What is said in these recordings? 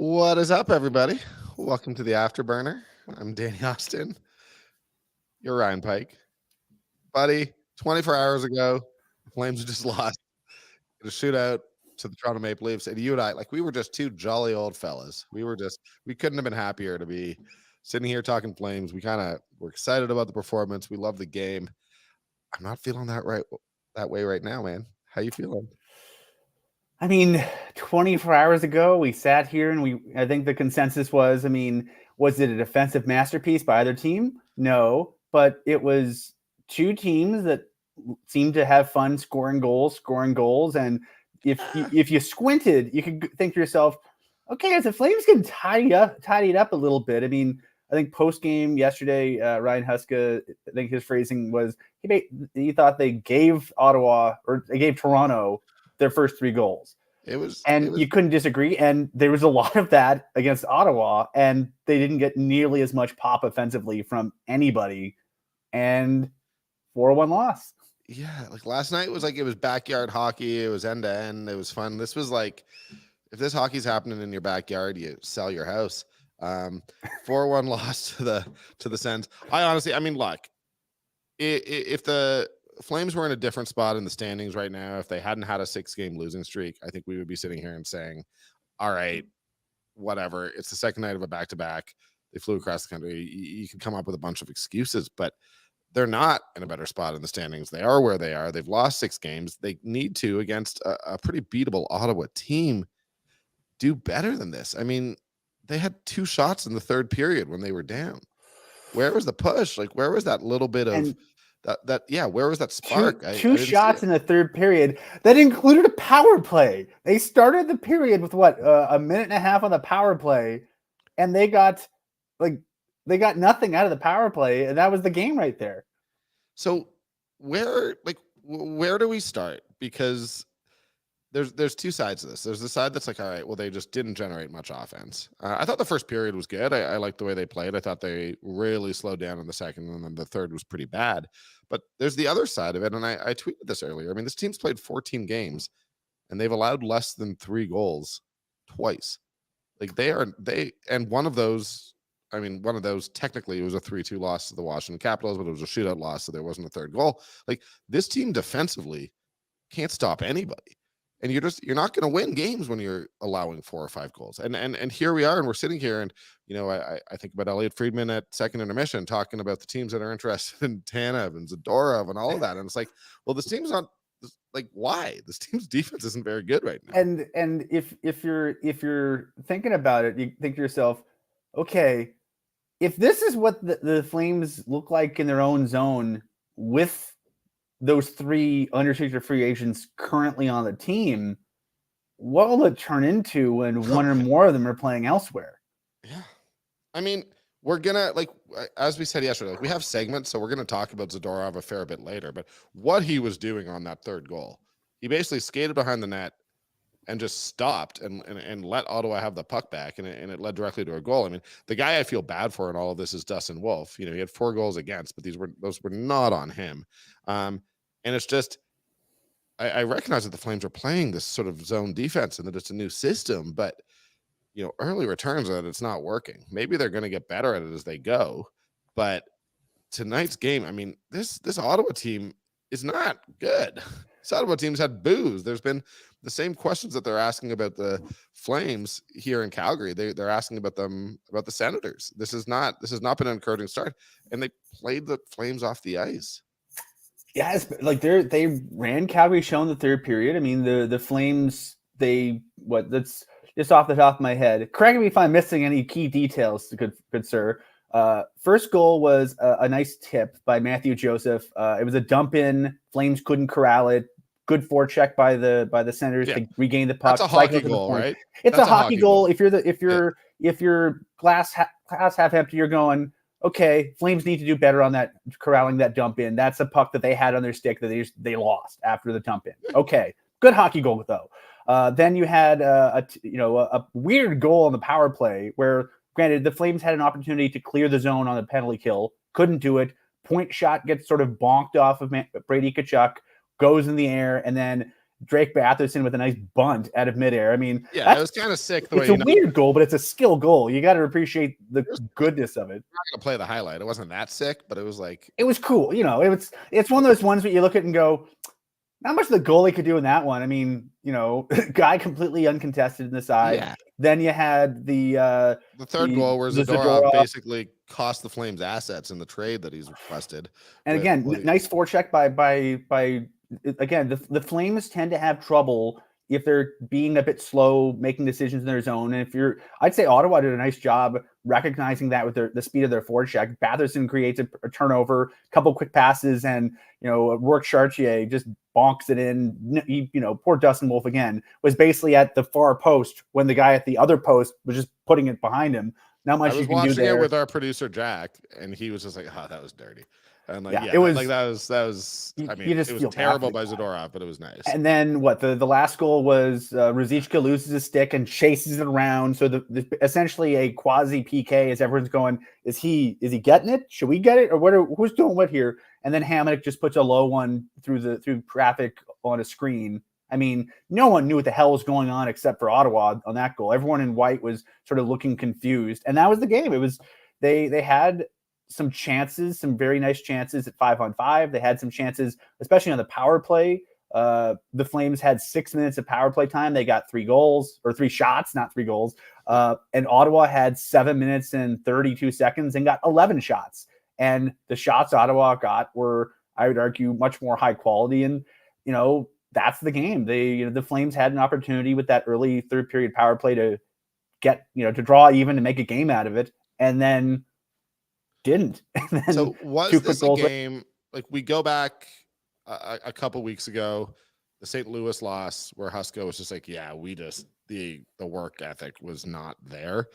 What is up, everybody? Welcome to the Afterburner. I'm Danny Austin. You're Ryan Pike. Buddy, 24 hours ago, the Flames just lost in a shootout to the Toronto Maple Leafs. And you and I, we were just two jolly old fellas. We couldn't have been happier to be sitting here talking Flames. We're excited about the performance. We love the game. I'm not feeling that way right now, man. How you feeling? I mean, 24 hours ago, we sat here and I think the consensus was, was it a defensive masterpiece by either team? No, but it was two teams that seemed to have fun scoring goals. And if you squinted, you could think to yourself, okay, as the Flames can tidy it up a little bit. I think post game yesterday, Ryan Huska, I think his phrasing was he thought they gave Toronto their first three goals. You couldn't disagree. And there was a lot of that against Ottawa, and they didn't get nearly as much pop offensively from anybody. And 4-1 loss. Yeah, last night was it was backyard hockey. It was end to end. It was fun. This was if this hockey's happening in your backyard, you sell your house. 4-1 loss to the Sens. I honestly, look, if the Flames were in a different spot in the standings right now, if they hadn't had a 6-game losing streak, I think we would be sitting here and saying, all right, whatever. It's the second night of a back-to-back. They flew across the country. You can come up with a bunch of excuses, but they're not in a better spot in the standings. They are where they are. They've lost 6 games. They need to, against a pretty beatable Ottawa team, do better than this. They had 2 shots in the third period when they were down. Where was the push? Where was that little bit of where was that spark? Two shots in the third period that included a power play. They started the period with a minute and a half on the power play, and they got nothing out of the power play, and that was the game right there. So where do we start? Because there's 2 sides to this. There's the side that's all right, well, they just didn't generate much offense. I thought the first period was good. I liked the way they played. I thought they really slowed down in the second, and then the third was pretty bad. But there's the other side of it, and I tweeted this earlier. This team's played 14 games, and they've allowed less than 3 goals twice. And one of those technically it was a 3-2 loss to the Washington Capitals, but it was a shootout loss, so there wasn't a third goal. This team defensively can't stop anybody. And you're not going to win games when you're allowing 4 or 5 goals. And here we are, and we're sitting here, and I think about Elliot Friedman at second intermission talking about the teams that are interested in Tanev and Zadorov and all of that. And it's well, this team's not why? This team's defense isn't very good right now. And if you're thinking about it, you think to yourself, okay, if this is what the Flames look like in their own zone with those 3 unrestricted free agents currently on the team, what will it turn into when one or more of them are playing elsewhere? Yeah. We're gonna, as we said yesterday, we have segments, so we're gonna talk about Zadorov a fair bit later, but what he was doing on that third goal, he basically skated behind the net and just stopped and let Ottawa have the puck back, and it led directly to a goal. The guy I feel bad for in all of this is Dustin Wolf. He had 4 goals against, but those were not on him. And it's just, I recognize that the Flames are playing this sort of zone defense and that it's a new system, but early returns are that it's not working. Maybe they're going to get better at it as they go, but tonight's game, this Ottawa team is not good. This Ottawa team's had boos. There's been the same questions that they're asking about the Flames here in Calgary. They're asking about the Senators. This has not been an encouraging start, and they played the Flames off the ice. Yes, they ran Calgary show in the third period. The Flames, that's just off the top of my head. Correct me if I'm missing any key details, good sir. First goal was a nice tip by Matthew Joseph. It was a dump in. Flames couldn't corral it. Good forecheck by the Senators to regain the puck. That's a hockey goal, right? It's a hockey goal. If you're glass half empty, you're going, okay, Flames need to do better on that, corralling that dump in. That's a puck that they had on their stick that they lost after the dump in. Okay, good hockey goal though. Then you had a weird goal on the power play where, granted, the Flames had an opportunity to clear the zone on the penalty kill, couldn't do it. Point shot gets sort of bonked off of Brady Tkachuk, goes in the air, and then Drake Batherson with a nice bunt out of midair. I mean, Yeah, it was kind of sick the way it's a weird goal, but it's a skill goal. You got to appreciate the goodness of it. I'm not gonna play the highlight. It wasn't that sick, but it was like it was cool. It's one of those ones that you look at and go, not much the goalie could do in that one. I mean, guy completely uncontested in the side. Yeah. Then you had the third goal where Zadorov basically cost the Flames assets in the trade that he's requested. And again, nice forecheck by again, the Flames tend to have trouble if they're being a bit slow, making decisions in their zone. And I'd say Ottawa did a nice job recognizing that with the speed of their forecheck. Batherson creates a turnover, a couple quick passes, and Rourke Chartier just bonks it in. Poor Dustin Wolf again was basically at the far post when the guy at the other post was just putting it behind him. Not much you can do there. I was watching it with our producer Jack, and he was just like, "Oh, that was dirty." And it was like that was. I mean, it was terrible by Zadorov, but it was nice. And then the last goal was Ruzicka loses his stick and chases it around. So essentially a quasi PK as everyone's going, is he getting it? Should we get it, or who's doing what here? And then Hamonic just puts a low one through traffic on a screen. I mean, no one knew what the hell was going on except for Ottawa on that goal. Everyone in white was sort of looking confused, and that was the game. It was they had some chances, some very nice chances at 5-on-5. They had some chances, especially on the power play. The Flames had 6 minutes of power play time. They got 3 goals, or 3 shots, not 3 goals. And Ottawa had 7 minutes and 32 seconds and got 11 shots. And the shots Ottawa got were, I would argue, much more high quality. And, that's the game. The Flames had an opportunity with that early third period power play to get, to draw even, to make a game out of it. And then didn't. So was this a game, like we go back a couple weeks ago, the St. Louis loss where Husko was just like, yeah, we just, the work ethic was not there.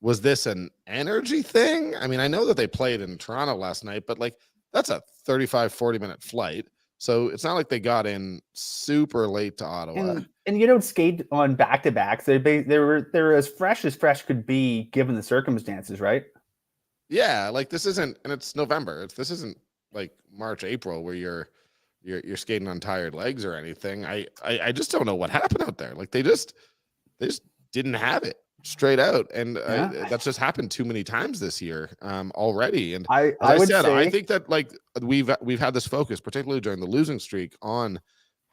Was this an energy thing? I mean, I know that they played in Toronto last night, but like that's a 35-40 minute flight. So it's not like they got in super late to Ottawa. And you don't skate on back-to-backs. They're as fresh could be given the circumstances, right? Yeah, like this isn't, and it's November. This isn't like March, April where you're skating on tired legs or anything. I just don't know what happened out there. Like they just didn't have it straight out, and that's just happened too many times this year already. And I think that like we've had this focus, particularly during the losing streak, on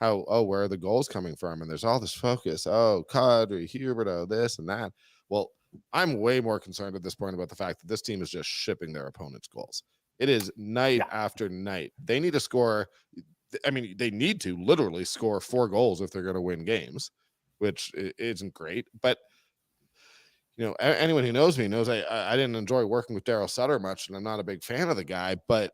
how where are the goals coming from, and there's all this focus. Kadri, Huberdeau, this and that. Well, I'm way more concerned at this point about the fact that this team is just shipping their opponent's goals. It is night after night. They need to score. I mean, they need to literally score 4 goals if they're going to win games, which isn't great. But, anyone who knows me knows I didn't enjoy working with Daryl Sutter much, and I'm not a big fan of the guy. But,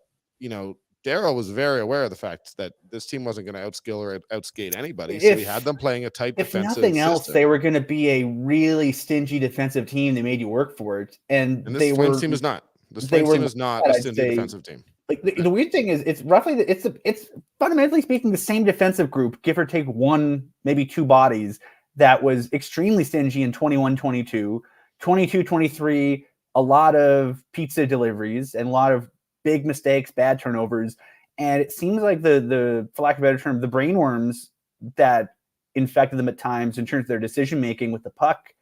Daryl was very aware of the fact that this team wasn't going to outskill or outskate anybody. So he had them playing a tight defensive system. If nothing else, they were going to be a really stingy defensive team. They made you work for it. And this Flames team is not. This Flames team is not a stingy defensive team. Like the weird thing is, it's roughly it's fundamentally speaking the same defensive group, give or take 1, maybe 2 bodies, that was extremely stingy in 21-22, 22-23. A lot of pizza deliveries and a lot of big mistakes, bad turnovers, and it seems like the for lack of a better term, the brainworms that infected them at times in terms of their decision making with the puck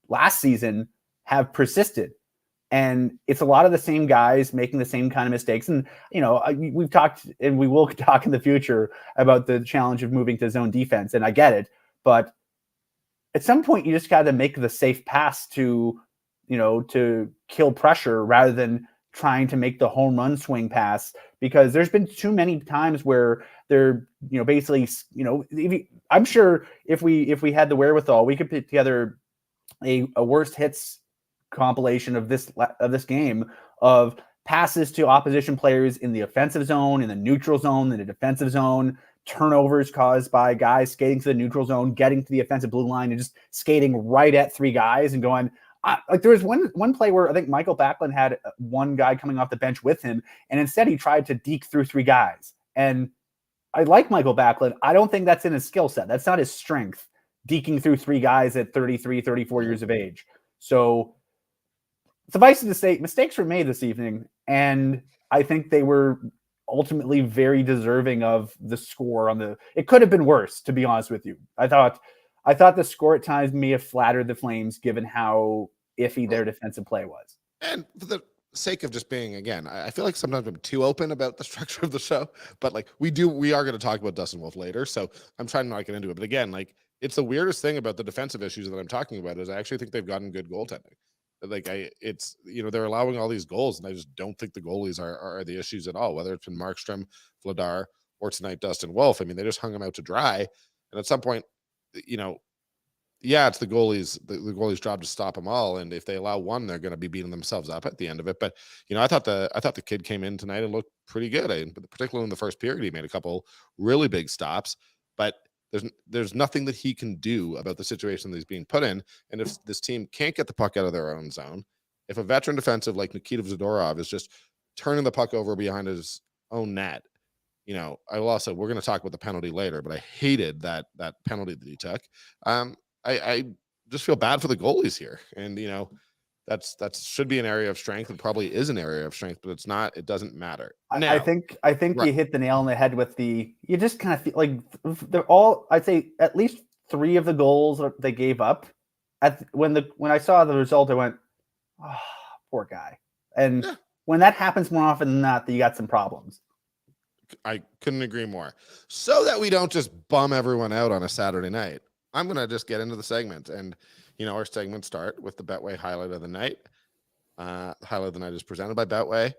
last season have persisted. And it's a lot of the same guys making the same kind of mistakes. And, we've talked, and we will talk in the future about the challenge of moving to zone defense. And I get it. But at some point, you just got to make the safe pass to kill pressure rather than trying to make the home run swing pass, because there's been too many times where they're, basically, I'm sure if we had the wherewithal, we could put together a worst hits compilation of this game of passes to opposition players in the offensive zone, in the neutral zone, in the defensive zone, turnovers caused by guys skating to the neutral zone, getting to the offensive blue line and just skating right at 3 guys and going, like there was one play where I think Michael Backlund had 1 guy coming off the bench with him, and instead he tried to deke through 3 guys. And I like Michael Backlund. I don't think that's in his skill set. That's not his strength, deking through 3 guys at 33, 34 years of age. So suffice it to say, mistakes were made this evening, and I think they were ultimately very deserving of the score on the. It could have been worse, to be honest with you. I thought the score at times may have flattered the Flames given how iffy their defensive play was. And for the sake of just being, again, I feel like sometimes I'm too open about the structure of the show, but like we are going to talk about Dustin Wolf later, so I'm trying not to get into it. But again, like it's the weirdest thing about the defensive issues that I'm talking about is I actually think they've gotten good goaltending. Like it's they're allowing all these goals, and I just don't think the goalies are the issues at all. Whether it's been Markstrom, Vladar, or tonight Dustin Wolf, I mean they just hung him out to dry, and at some point, yeah, it's the goalie's job to stop them all, and if they allow one, they're going to be beating themselves up at the end of it. But I thought the kid came in tonight and looked pretty good. Particularly in the first period, he made a couple really big stops, but there's nothing that he can do about the situation that he's being put in. And if this team can't get the puck out of their own zone, if a veteran defensive like Nikita Zadorov is just turning the puck over behind his own net, I will also, we're going to talk about the penalty later, but I hated that penalty that he took. I just feel bad for the goalies here, and that should be an area of strength, and probably is an area of strength, but it's not. It doesn't matter. Now, I think right. You hit the nail on the head with you just kind of feel like they're all. I'd say at least 3 of the goals they gave up. When I saw the result, I went, "Oh, poor guy." And when that happens more often than not, you got some problems. I couldn't agree more. So that we don't just bum everyone out on a Saturday night, I'm going to just get into the segment. And, our segments start with the Betway highlight of the night. The highlight of the night is presented by Betway.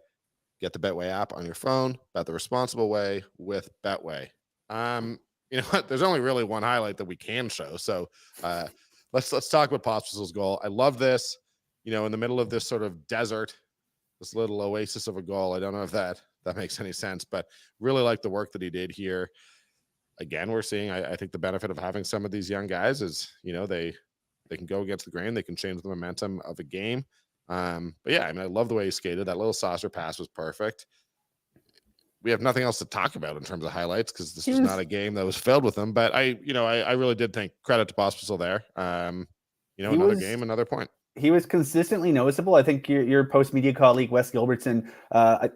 Get the Betway app on your phone. Bet the responsible way with Betway. You know what? There's only really one highlight that we can show. So let's talk about Pospisil's goal. I love this. In the middle of this sort of desert, this little oasis of a goal. I don't know if that makes any sense, but really like the work that he did here. Again, we're seeing, I think the benefit of having some of these young guys is, they can go against the grain. They can change the momentum of a game. But yeah, I love the way he skated. That little saucer pass was perfect. We have nothing else to talk about in terms of highlights because this was not a game that was filled with them. But I really did think credit to Pospisil there. Another game, another point. He was consistently noticeable. I think your post-media colleague, Wes Gilbertson, a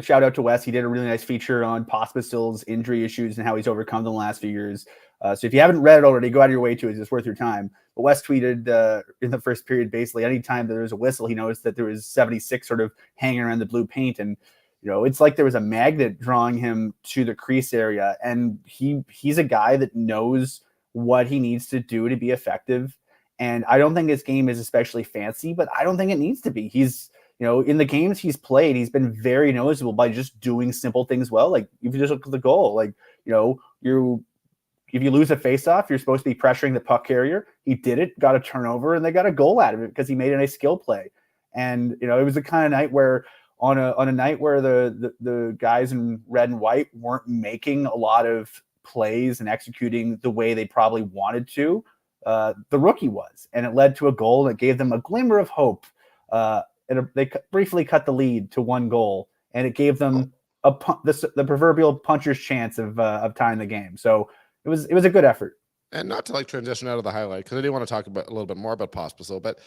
shout out to Wes. He did a really nice feature on Pospisil's injury issues and how he's overcome them the last few years. So if you haven't read it already, go out of your way to it. It's worth your time. But Wes tweeted in the first period, basically, anytime there was a whistle, he noticed that there was 76 sort of hanging around the blue paint. And, it's like there was a magnet drawing him to the crease area. And he's a guy that knows what he needs to do to be effective. And I don't think his game is especially fancy, but I don't think it needs to be. He's, in the games he's played, he's been very noticeable by just doing simple things well. Like if you just look at the goal, like, if you lose a faceoff, you're supposed to be pressuring the puck carrier. He did it, got a turnover, and they got a goal out of it because he made a nice skill play. And, it was the kind of night where on a night where the guys in red and white weren't making a lot of plays and executing the way they probably wanted to. The rookie was, and it led to a goal that gave them a glimmer of hope. They briefly cut the lead to 1 goal, and it gave them the proverbial puncher's chance of tying the game. So it was a good effort. And not to transition out of the highlight, because I do want to talk about a little bit more about Pospisil, but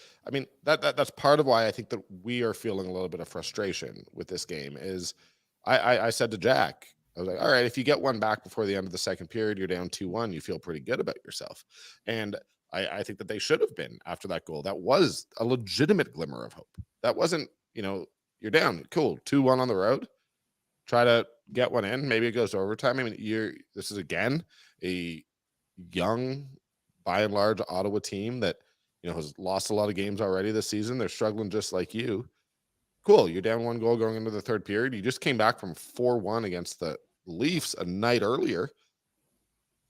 that's part of why I think that we are feeling a little bit of frustration with this game. Is I said to Jack, I was like, all right, if you get one back before the end of the second period, you're down 2-1, you feel pretty good about yourself. And I think that they should have been after that goal. That was a legitimate glimmer of hope. That wasn't, you're down. Cool. 2-1 on the road. Try to get one in. Maybe it goes to overtime. This is again a young, by and large, Ottawa team that, has lost a lot of games already this season. They're struggling just like you. Cool. You're down 1 goal going into the third period. You just came back from 4-1 against the Leafs a night earlier.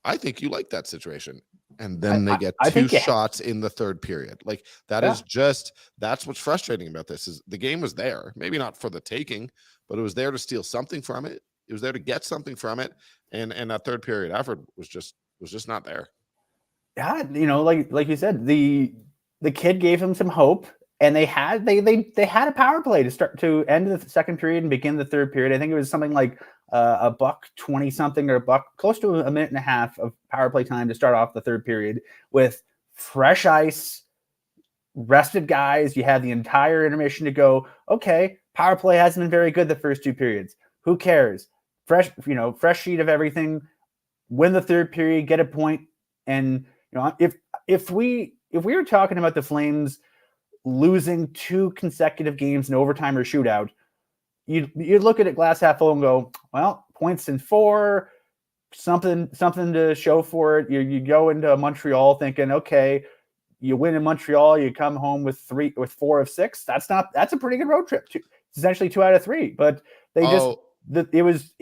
I think you like that situation. And then they get 2 shots in the third period. That's what's frustrating about this is the game was there. Maybe not for the taking, but it was there to steal something from it. It was there to get something from it. And that third period effort was just not there. Yeah, like you said, the kid gave him some hope, and they had a power play to end the second period and begin the third period. I think it was something like a $1:20 something or close to a minute and a half of power play time to start off the third period with fresh ice, rested guys. You had the entire intermission to go, okay, power play hasn't been very good the first 2 periods. Who cares? Fresh sheet of everything. Win the third period, get a point, and if we were talking about the Flames losing 2 consecutive games in overtime or shootout, you'd look at it glass half full and go, well, points in 4, something to show for it. You go into Montreal thinking, okay, you win in Montreal, you come home with 4 of 6. That's a pretty good road trip. It's essentially 2 out of 3, but they it was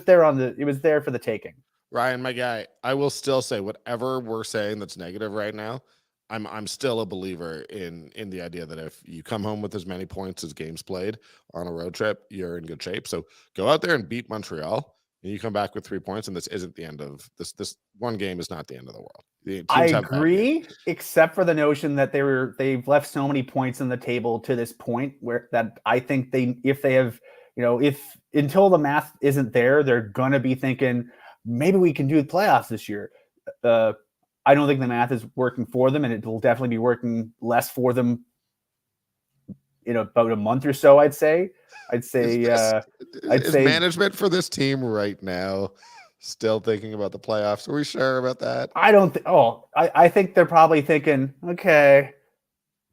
there for the taking. Ryan, my guy, I will still say whatever we're saying that's negative right now, I'm still a believer in the idea that if you come home with as many points as games played on a road trip, you're in good shape. So go out there and beat Montreal, and you come back with 3 points, and this isn't the end of this. This one game is not the end of the world. I agree, except for the notion that they've left so many points on the table to this point where that I think if until the math isn't there, they're gonna be thinking maybe we can do the playoffs this year. I don't think the math is working for them, and it will definitely be working less for them in about a month or so. I'd say management for this team right now still thinking about the playoffs. Are we sure about that? I don't think. I think they're probably thinking, okay,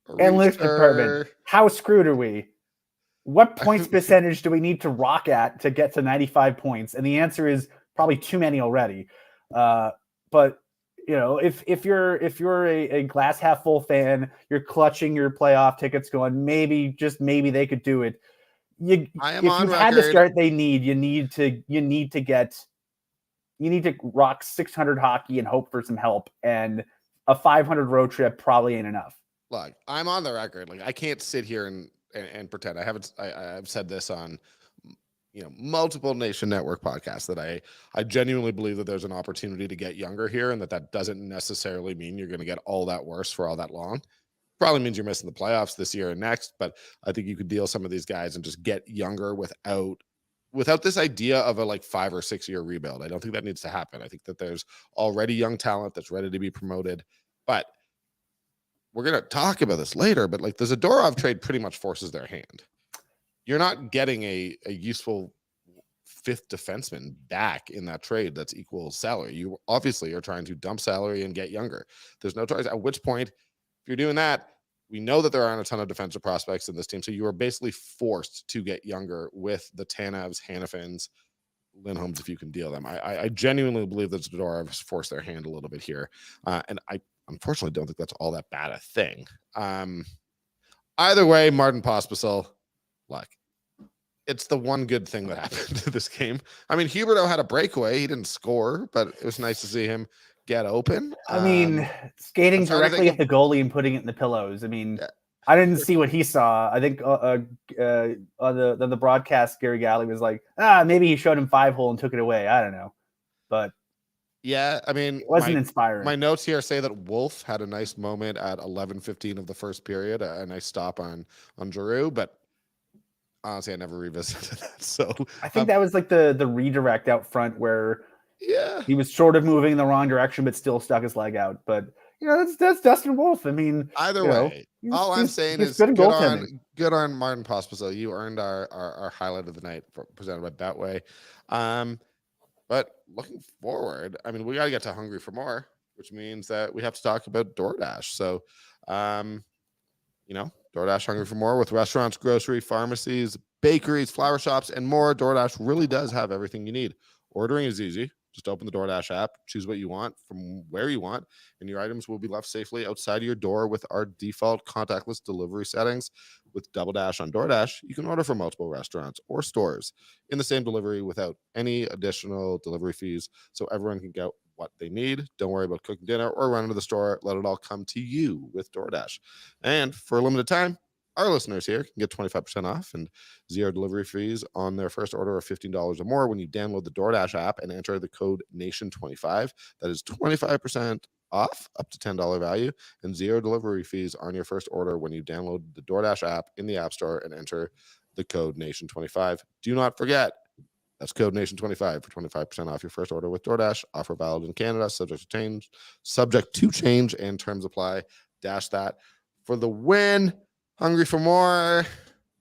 analytics department, how screwed are we? What points percentage do we need to rock at to get to 95 points? And the answer is probably too many already. But if you're a glass half full fan, you're clutching your playoff tickets, going maybe they could do it. You had the start they need. You need to rock 600 hockey and hope for some help. And a 500 road trip probably ain't enough. Look, I'm on the record. Like I can't sit here and pretend. I've said this on multiple Nation Network podcasts that I genuinely believe that there's an opportunity to get younger here, and that doesn't necessarily mean you're going to get all that worse for all that long. Probably means you're missing the playoffs this year and next, but I think you could deal some of these guys and just get younger without this idea of a 5 or 6 year rebuild. I don't think that needs to happen. I think that there's already young talent that's ready to be promoted, but we're going to talk about this later, but the Zadorov trade pretty much forces their hand. You're not getting a useful 5th defenseman back in that trade that's equal salary. You obviously are trying to dump salary and get younger. There's no choice. At which point, if you're doing that, we know that there aren't a ton of defensive prospects in this team. So you are basically forced to get younger with the Tanevs, Hannafins, Lindholms, if you can deal them. I genuinely believe that Zadorov has forced their hand a little bit here. And I unfortunately don't think that's all that bad a thing. Either way, Martin Pospisil, it's the one good thing that happened to this game. I mean, Huberdeau had a breakaway. He didn't score, but it was nice to see him get open. I mean, skating directly at the goalie and putting it in the pillows. I mean, yeah. I didn't see what he saw. I think on the broadcast, Gary Galley was like, maybe he showed him 5-hole and took it away. I don't know. But yeah, I mean, it wasn't inspiring. My notes here say that Wolf had a nice moment at 11:15 of the first period, a nice stop on Giroux, but honestly, I never revisited that. So I think that was the redirect out front where he was sort of moving in the wrong direction, but still stuck his leg out. But that's Dustin Wolf. I mean, either way, all I'm saying is good on Martin Pospisil. You earned our highlight of the night presented by Betway. But looking forward, I mean, we got to get to Hungry for More, which means that we have to talk about DoorDash. So, DoorDash Hungry for More with restaurants, grocery, pharmacies, bakeries, flower shops, and more. DoorDash really does have everything you need. Ordering is easy. Just open the DoorDash app, choose what you want from where you want, and your items will be left safely outside of your door with our default contactless delivery settings. With Double Dash on DoorDash, you can order from multiple restaurants or stores in the same delivery without any additional delivery fees, so everyone can get what they need. Don't worry about cooking dinner or running to the store. Let it all come to you with DoorDash. And for a limited time, our listeners here can get 25% off and 0 delivery fees on their first order of $15 or more when you download the DoorDash app and enter the code NATION25. That is 25% off up to $10 value and 0 delivery fees on your first order when you download the DoorDash app in the App Store and enter the code NATION25. Do not forget, that's code NATION25 for 25% off your first order with DoorDash. Offer valid in Canada, subject to change, and terms apply. Dash that for the win. Hungry for more.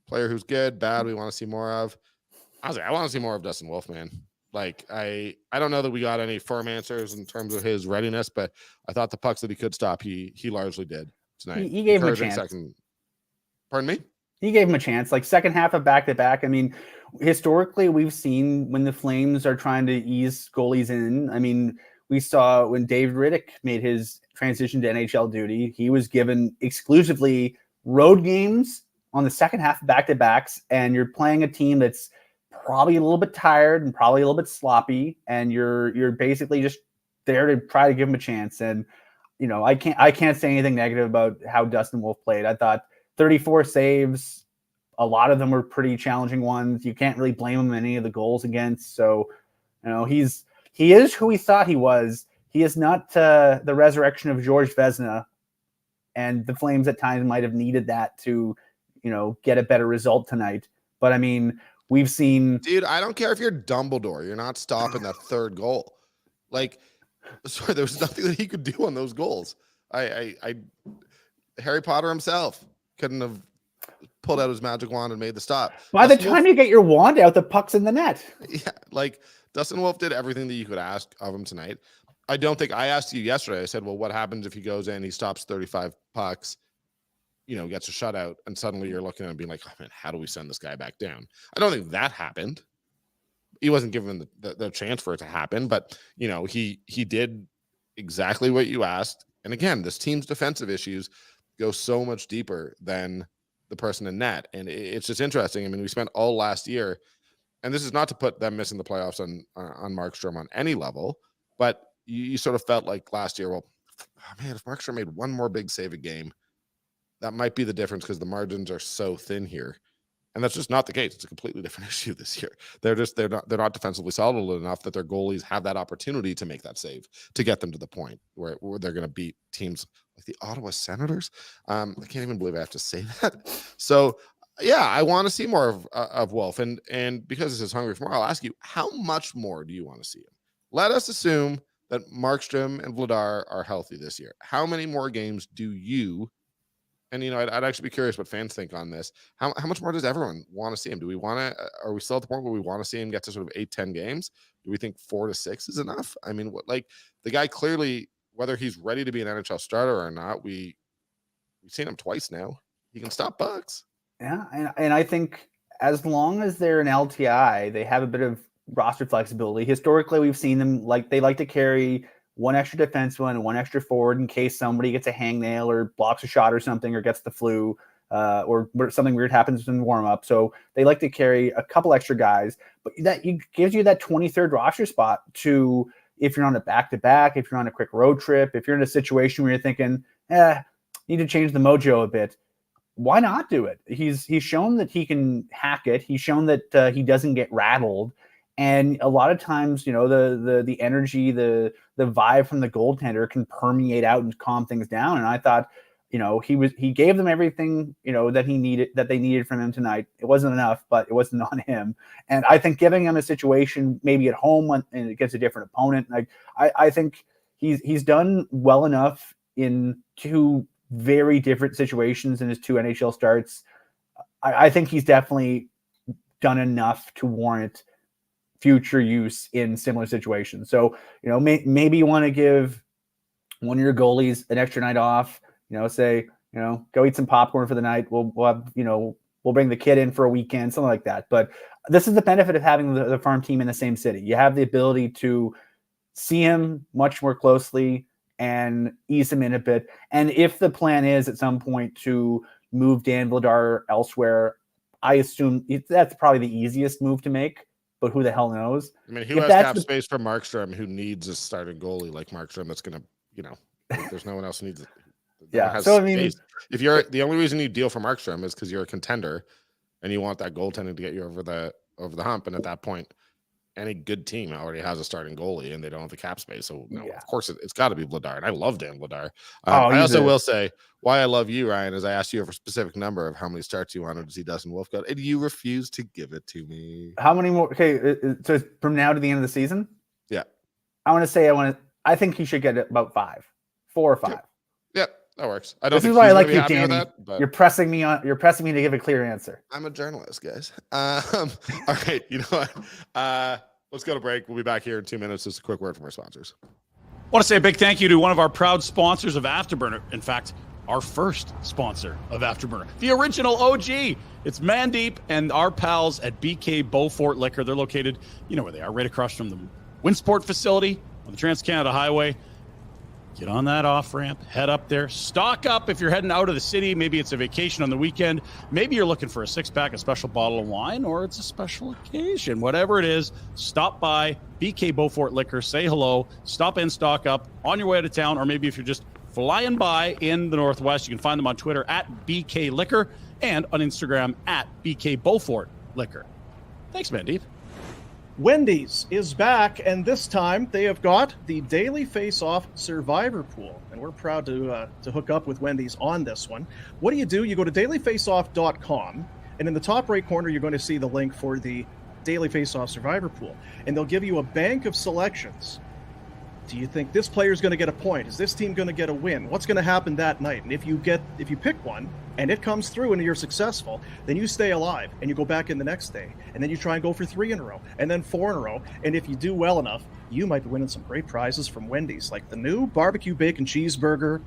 Player who's good, bad, we want to see more of. Honestly, I want to see more of Dustin Wolf, man. Like I don't know that we got any firm answers in terms of his readiness, but I thought the pucks that he could stop, he largely did tonight. He gave him a Encouraging chance. second. Pardon me? He gave him a chance. Like second half of back-to-back. I mean, historically, we've seen when the Flames are trying to ease goalies in. I mean, we saw when David Riddick made his transition to NHL duty, he was given exclusively road games on the second half of back-to-backs, and you're playing a team that's probably a little bit tired and probably a little bit sloppy, and you're basically just there to try to give him a chance. And you know, I can't say anything negative about how Dustin Wolf played. I thought 34 saves, a lot of them were pretty challenging ones. You can't really blame him any of the goals against. So, you know, he is who he thought he was. He is not the resurrection of George Vezina, and the Flames at times might have needed that to, you know, get a better result tonight. But I mean, we've seen, dude, I don't care if you're Dumbledore, you're not stopping that third goal. Like, sorry, there was nothing that he could do on those goals. I Harry Potter himself couldn't have pulled out his magic wand and made the stop. By the time you get your wand out, the puck's in the net. Yeah, like Dustin Wolf did everything that you could ask of him tonight. I don't think I asked you yesterday. I said, well, what happens if he goes in, he stops 35 pucks, you know, gets a shutout, and suddenly you're looking at him being like, oh, man, how do we send this guy back down? I don't think that happened. He wasn't given the chance for it to happen, but, you know, he did exactly what you asked. And again, this team's defensive issues go so much deeper than the person in net. And it's just interesting. I mean, we spent all last year, and this is not to put them missing the playoffs on Markstrom on any level, but you sort of felt like last year, well, oh man, if Markstrom made one more big save a game, that might be the difference because the margins are so thin here. And that's just not the case. It's a completely different issue this year. They're not defensively solid enough that their goalies have that opportunity to make that save to get them to the point where they're going to beat teams like the Ottawa Senators. I can't even believe I have to say that. So yeah, I want to see more of Wolf, and because this is Hungry for More, I'll ask you, how much more do you want to see him? Let us assume that Markstrom and Vladar are healthy this year. How many more games do you? And, you know, I'd actually be curious what fans think on this. How much more does everyone want to see him? Do we want to, are we still at the point where we want to see him get to sort of 8-10 games? Do we think 4 to 6 is enough? I mean, what, like the guy clearly, whether he's ready to be an NHL starter or not, we've seen him twice now. He can stop pucks. Yeah. And I think as long as they're an LTI, they have a bit of roster flexibility. Historically, we've seen them they like to carry one extra defenseman and one extra forward in case somebody gets a hangnail or blocks a shot or something or gets the flu or something weird happens in warm up. So they like to carry a couple extra guys, but that gives you that 23rd roster spot to, if you're on a back-to-back, if you're on a quick road trip, if you're in a situation where you're thinking, need to change the mojo a bit. Why not do it? He's shown that he can hack it. He's shown that he doesn't get rattled. And a lot of times, you know, the energy, the vibe from the goaltender can permeate out and calm things down. And I thought, you know, he gave them everything, you know, that they needed from him tonight. It wasn't enough, but it wasn't on him. And I think giving him a situation maybe at home and against a different opponent, like I think he's done well enough in two very different situations in his 2 NHL starts. I think he's definitely done enough to warrant future use in similar situations. So, you know, maybe you want to give one of your goalies an extra night off, you know, say, you know, go eat some popcorn for the night. We'll have, you know, we'll bring the kid in for a weekend, something like that. But this is the benefit of having the farm team in the same city. You have the ability to see him much more closely and ease him in a bit. And if the plan is at some point to move Dan Vladar elsewhere, I assume that's probably the easiest move to make. But who the hell knows? I mean, who has cap space for Markstrom who needs a starting goalie like Markstrom that's going to, you know, there's no one else who needs it. Yeah. So, I mean, if you're the only reason you deal for Markstrom is because you're a contender and you want that goaltending to get you over the hump. And at that point, any good team already has a starting goalie and they don't have the cap space. So, no, of course, it's got to be Vladar. And I love Dan Vladar. I also will say why I love you, Ryan, is I asked you for a specific number of how many starts you wanted to see Dustin Wolf go, and you refused to give it to me. How many more? Okay, so it's from now to the end of the season? Yeah. I think he should get about 4 or 5. Yep. That works. I don't This is think why I he's like going to be you, happy with Danny. that, but You're pressing me to give a clear answer. I'm a journalist, guys. All right. You know what? Let's go to break. We'll be back here in 2 minutes. Just a quick word from our sponsors. I want to say a big thank you to one of our proud sponsors of Afterburner. In fact, our first sponsor of Afterburner, the original OG. It's Mandeep and our pals at BK Beaufort Liquor. They're located, you know where they are, right across from the Winsport facility on the Trans-Canada Highway. Get on that off-ramp, head up there, stock up if you're heading out of the city. Maybe it's a vacation on the weekend. Maybe you're looking for a six-pack, a special bottle of wine, or it's a special occasion. Whatever it is, stop by BK Beaufort Liquor, say hello, stop in, stock up on your way out of town, or maybe if you're just flying by in the Northwest, you can find them on Twitter at BK Liquor and on Instagram at BK Beaufort Liquor. Thanks, Mandeep. Wendy's is back, and this time they have got the Daily Face-Off Survivor Pool, and we're proud to hook up with Wendy's on this one. What do? You go to dailyfaceoff.com, and in the top right corner, you're going to see the link for the Daily Face-Off Survivor Pool, and they'll give you a bank of selections. Do you think this player is going to get a point? Is this team going to get a win? What's going to happen that night? And if you pick one and it comes through and you're successful, then you stay alive and you go back in the next day. And then you try and go for 3 in a row and then 4 in a row. And if you do well enough, you might be winning some great prizes from Wendy's, like the new barbecue bacon cheeseburger,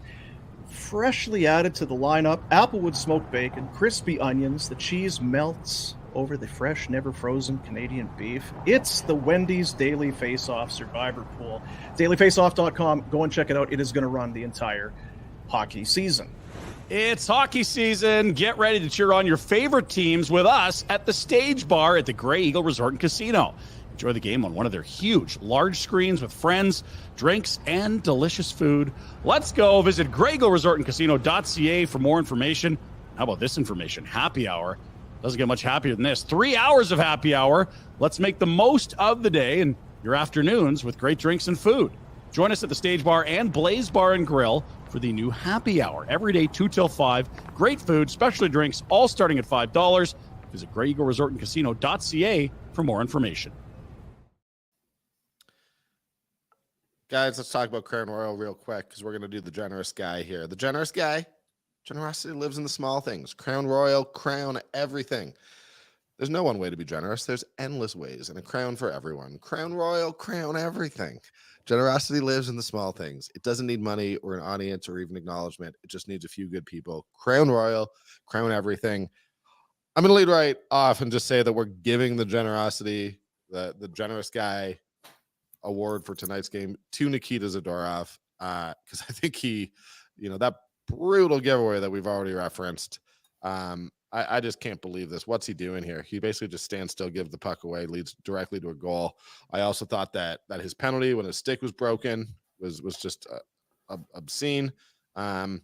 freshly added to the lineup, applewood smoked bacon, crispy onions, the cheese melts over the fresh, never frozen Canadian beef. It's the Wendy's Daily Face-Off Survivor Pool. Dailyfaceoff.com. Go and check it out. It is going to run the entire hockey season. It's hockey season. Get ready to cheer on your favorite teams with us at the Stage Bar at the Grey Eagle Resort and Casino. Enjoy the game on one of their huge, large screens with friends, drinks, and delicious food. Let's go. Visit greyeagleresortandcasino.ca for more information. How about this information? Happy hour. Doesn't get much happier than this. 3 hours of happy hour. Let's make the most of the day and your afternoons with great drinks and food. Join us at the Stage Bar and Blaze Bar and Grill for the new happy hour. Every day, 2 till 5. Great food, specialty drinks, all starting at $5. Visit greyeagleresortandcasino.ca for more information. Guys, let's talk about Crown Royal real quick because we're going to do the generous guy here. The generous guy, generosity lives in the small things. Crown Royal, crown everything. There's no one way to be generous. There's endless ways and a crown for everyone. Crown Royal, crown everything. Generosity lives in the small things. It doesn't need money or an audience or even acknowledgement. It just needs a few good people. Crown Royal, crown everything. I'm going to lead right off and just say that we're giving the generosity, the generous guy award for tonight's game to Nikita Zadorov because I think he, that brutal giveaway that we've already referenced. I just can't believe this. What's he doing here? He basically just stands still, gives the puck away, leads directly to a goal. I also thought that his penalty when his stick was broken was just obscene. I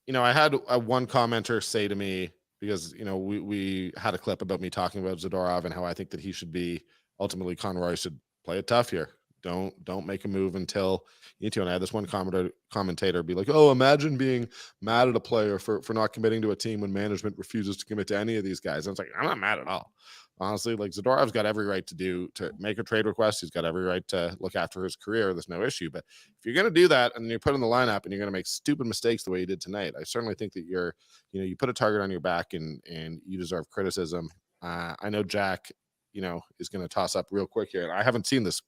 had one commenter say to me, because we had a clip about me talking about Zadorov and how I think that he should be ultimately Conroy should play it tough here. Don't make a move until you need to. And I had this one commentator be like, "Oh, imagine being mad at a player for not committing to a team when management refuses to commit to any of these guys." And it's like, I'm not mad at all. Honestly, like Zadorov's got every right to make a trade request. He's got every right to look after his career. There's no issue. But if you're going to do that and you put in the lineup and you're going to make stupid mistakes the way you did tonight, I certainly think that you put a target on your back and you deserve criticism. I know Jack, is going to toss up real quick here. And I haven't seen this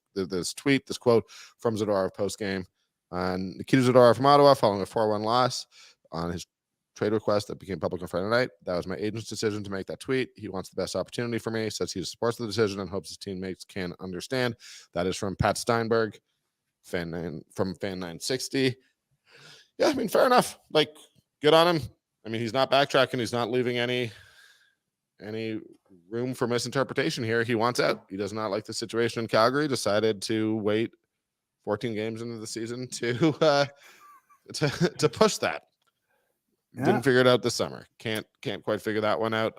quote from Zadorov post game. Nikita Zadorov from Ottawa following a 4-1 loss on his trade request that became public on Friday night. That was my agent's decision to make that tweet. He wants the best opportunity for me, says he supports the decision and hopes his teammates can understand. That is from Pat Steinberg, from Fan 960. Yeah, I mean, fair enough. Like, good on him. I mean, he's not backtracking. He's not leaving any room for misinterpretation here. He wants out. He does not like the situation in Calgary. Decided to wait 14 games into the season to push that. Yeah. Didn't figure it out this summer. Can't quite figure that one out.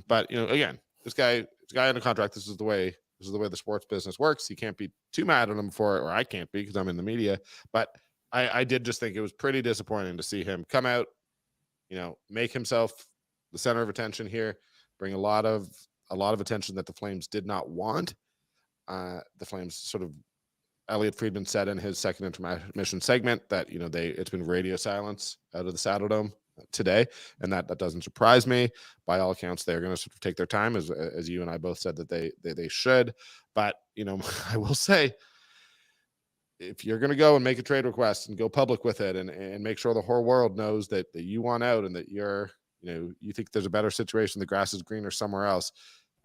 But again, this guy under contract. This is the way the sports business works. He can't be too mad at him for it, or I can't be because I'm in the media. But I did just think it was pretty disappointing to see him come out, make himself the center of attention here, bring a lot of attention that the Flames did not want. The Flames sort of Elliot Friedman said in his second intermission segment that, it's been radio silence out of the Saddledome today, and that doesn't surprise me. By all accounts, they're going to sort of take their time, as you and I both said that they should. But, I will say, if you're going to go and make a trade request and go public with it and make sure the whole world knows that you want out and that you think there's a better situation, the grass is greener somewhere else,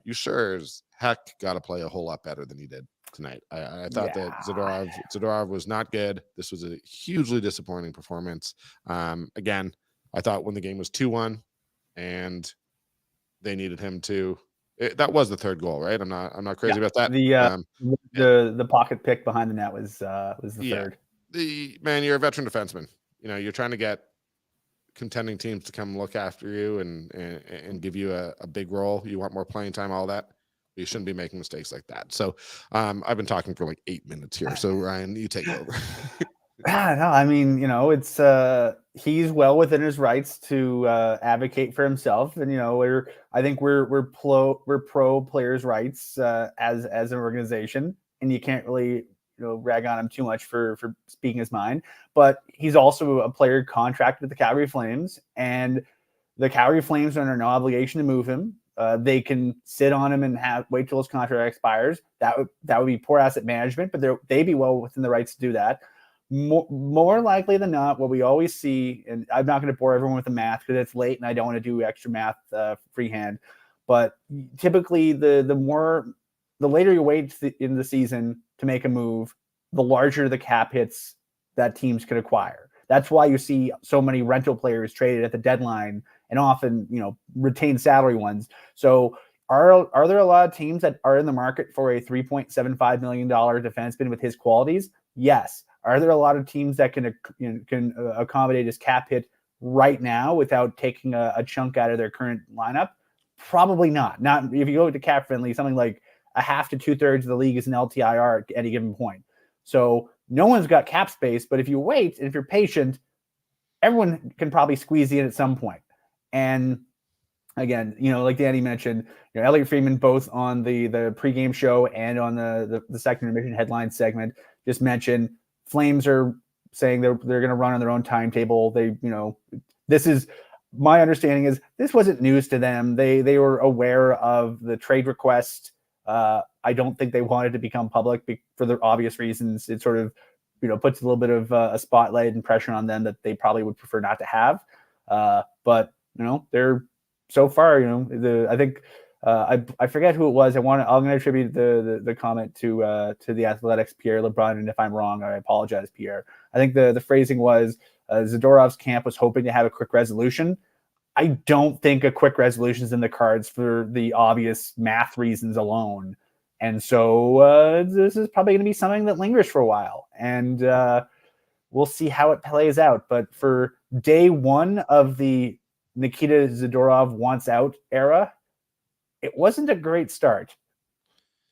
you sure as heck got to play a whole lot better than he did tonight. I thought that Zadorov was not good. This was a hugely disappointing performance. Again, I thought when the game was 2-1 and they needed him to, that was the third goal, right? I'm not crazy about that. The pocket pick behind the net was the third. You're a veteran defenseman. You're trying to get contending teams to come look after you and give you a big role. You want more playing time, all that. You shouldn't be making mistakes like that. So I've been talking for like 8 minutes here. So Ryan, you take over. No, I mean, it's he's well within his rights to advocate for himself, and I think we're pro players' rights as an organization, and you can't really rag on him too much for speaking his mind. But he's also a player contracted with the Calgary Flames, and the Calgary Flames are under no obligation to move him. They can sit on him and wait till his contract expires. That would be poor asset management, but they'd be well within the rights to do that. More likely than not, what we always see, and I'm not going to bore everyone with the math because it's late and I don't want to do extra math freehand, but typically the later you wait in the season to make a move, the larger the cap hits that teams could acquire. That's why you see so many rental players traded at the deadline and often, retained salary ones. So are there a lot of teams that are in the market for a $3.75 million defenseman with his qualities? Yes. Are there a lot of teams that can accommodate his cap hit right now without taking a chunk out of their current lineup? Probably not. Not if you go to cap friendly, something like a half to 2/3 of the league is an LTIR at any given point. So no one's got cap space, but if you wait and if you're patient, everyone can probably squeeze in at some point. And again, like Danny mentioned, Elliot Friedman, both on the pregame show and on the second intermission headline segment, just mentioned Flames are saying they're going to run on their own timetable. This is my understanding is this wasn't news to them. They were aware of the trade request. I don't think they wanted to become public for the obvious reasons. It sort of, puts a little bit of a spotlight and pressure on them that they probably would prefer not to have. But they're so far, I think I forget who it was. I'm going to attribute the comment to the Athletics' Pierre LeBrun, and if I'm wrong, I apologize, Pierre. I think the phrasing was Zadorov's camp was hoping to have a quick resolution. I don't think a quick resolution is in the cards for the obvious math reasons alone, and so this is probably going to be something that lingers for a while, and we'll see how it plays out. But for day one of the Nikita Zadorov wants out era, it wasn't a great start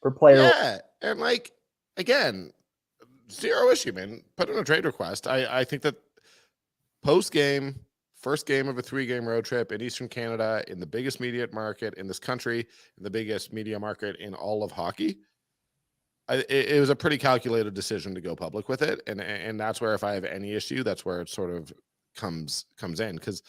for player. Yeah, and again, zero issue, man. Put in a trade request. I think that post-game, first game of a 3-game road trip in Eastern Canada, in the biggest media market in this country, in the biggest media market in all of hockey, it was a pretty calculated decision to go public with it. And that's where, if I have any issue, that's where it sort of comes in. Because,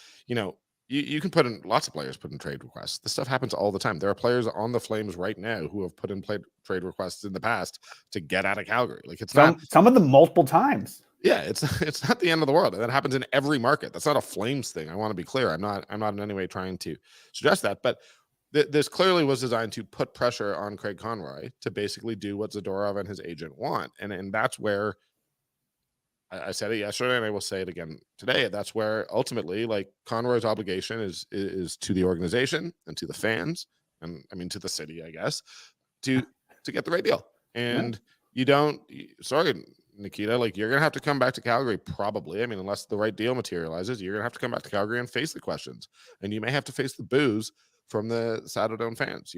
you can put in, lots of players put in trade requests. This stuff happens all the time. There are players on the Flames right now who have put in trade requests in the past to get out of Calgary. It's not some of them multiple times. Yeah, it's not the end of the world. And that happens in every market. That's not a Flames thing. I want to be clear. I'm not in any way trying to suggest that, but this clearly was designed to put pressure on Craig Conroy to basically do what Zadorov and his agent want. And that's where I said it yesterday, and I will say it again today. That's where ultimately, Conroy's obligation is to the organization and to the fans, and I mean to the city, I guess, to get the right deal. And you don't. Sorry, Nikita. You're gonna have to come back to Calgary probably. I mean, unless the right deal materializes, you're gonna have to come back to Calgary and face the questions, and you may have to face the boos from the Saddledome fans.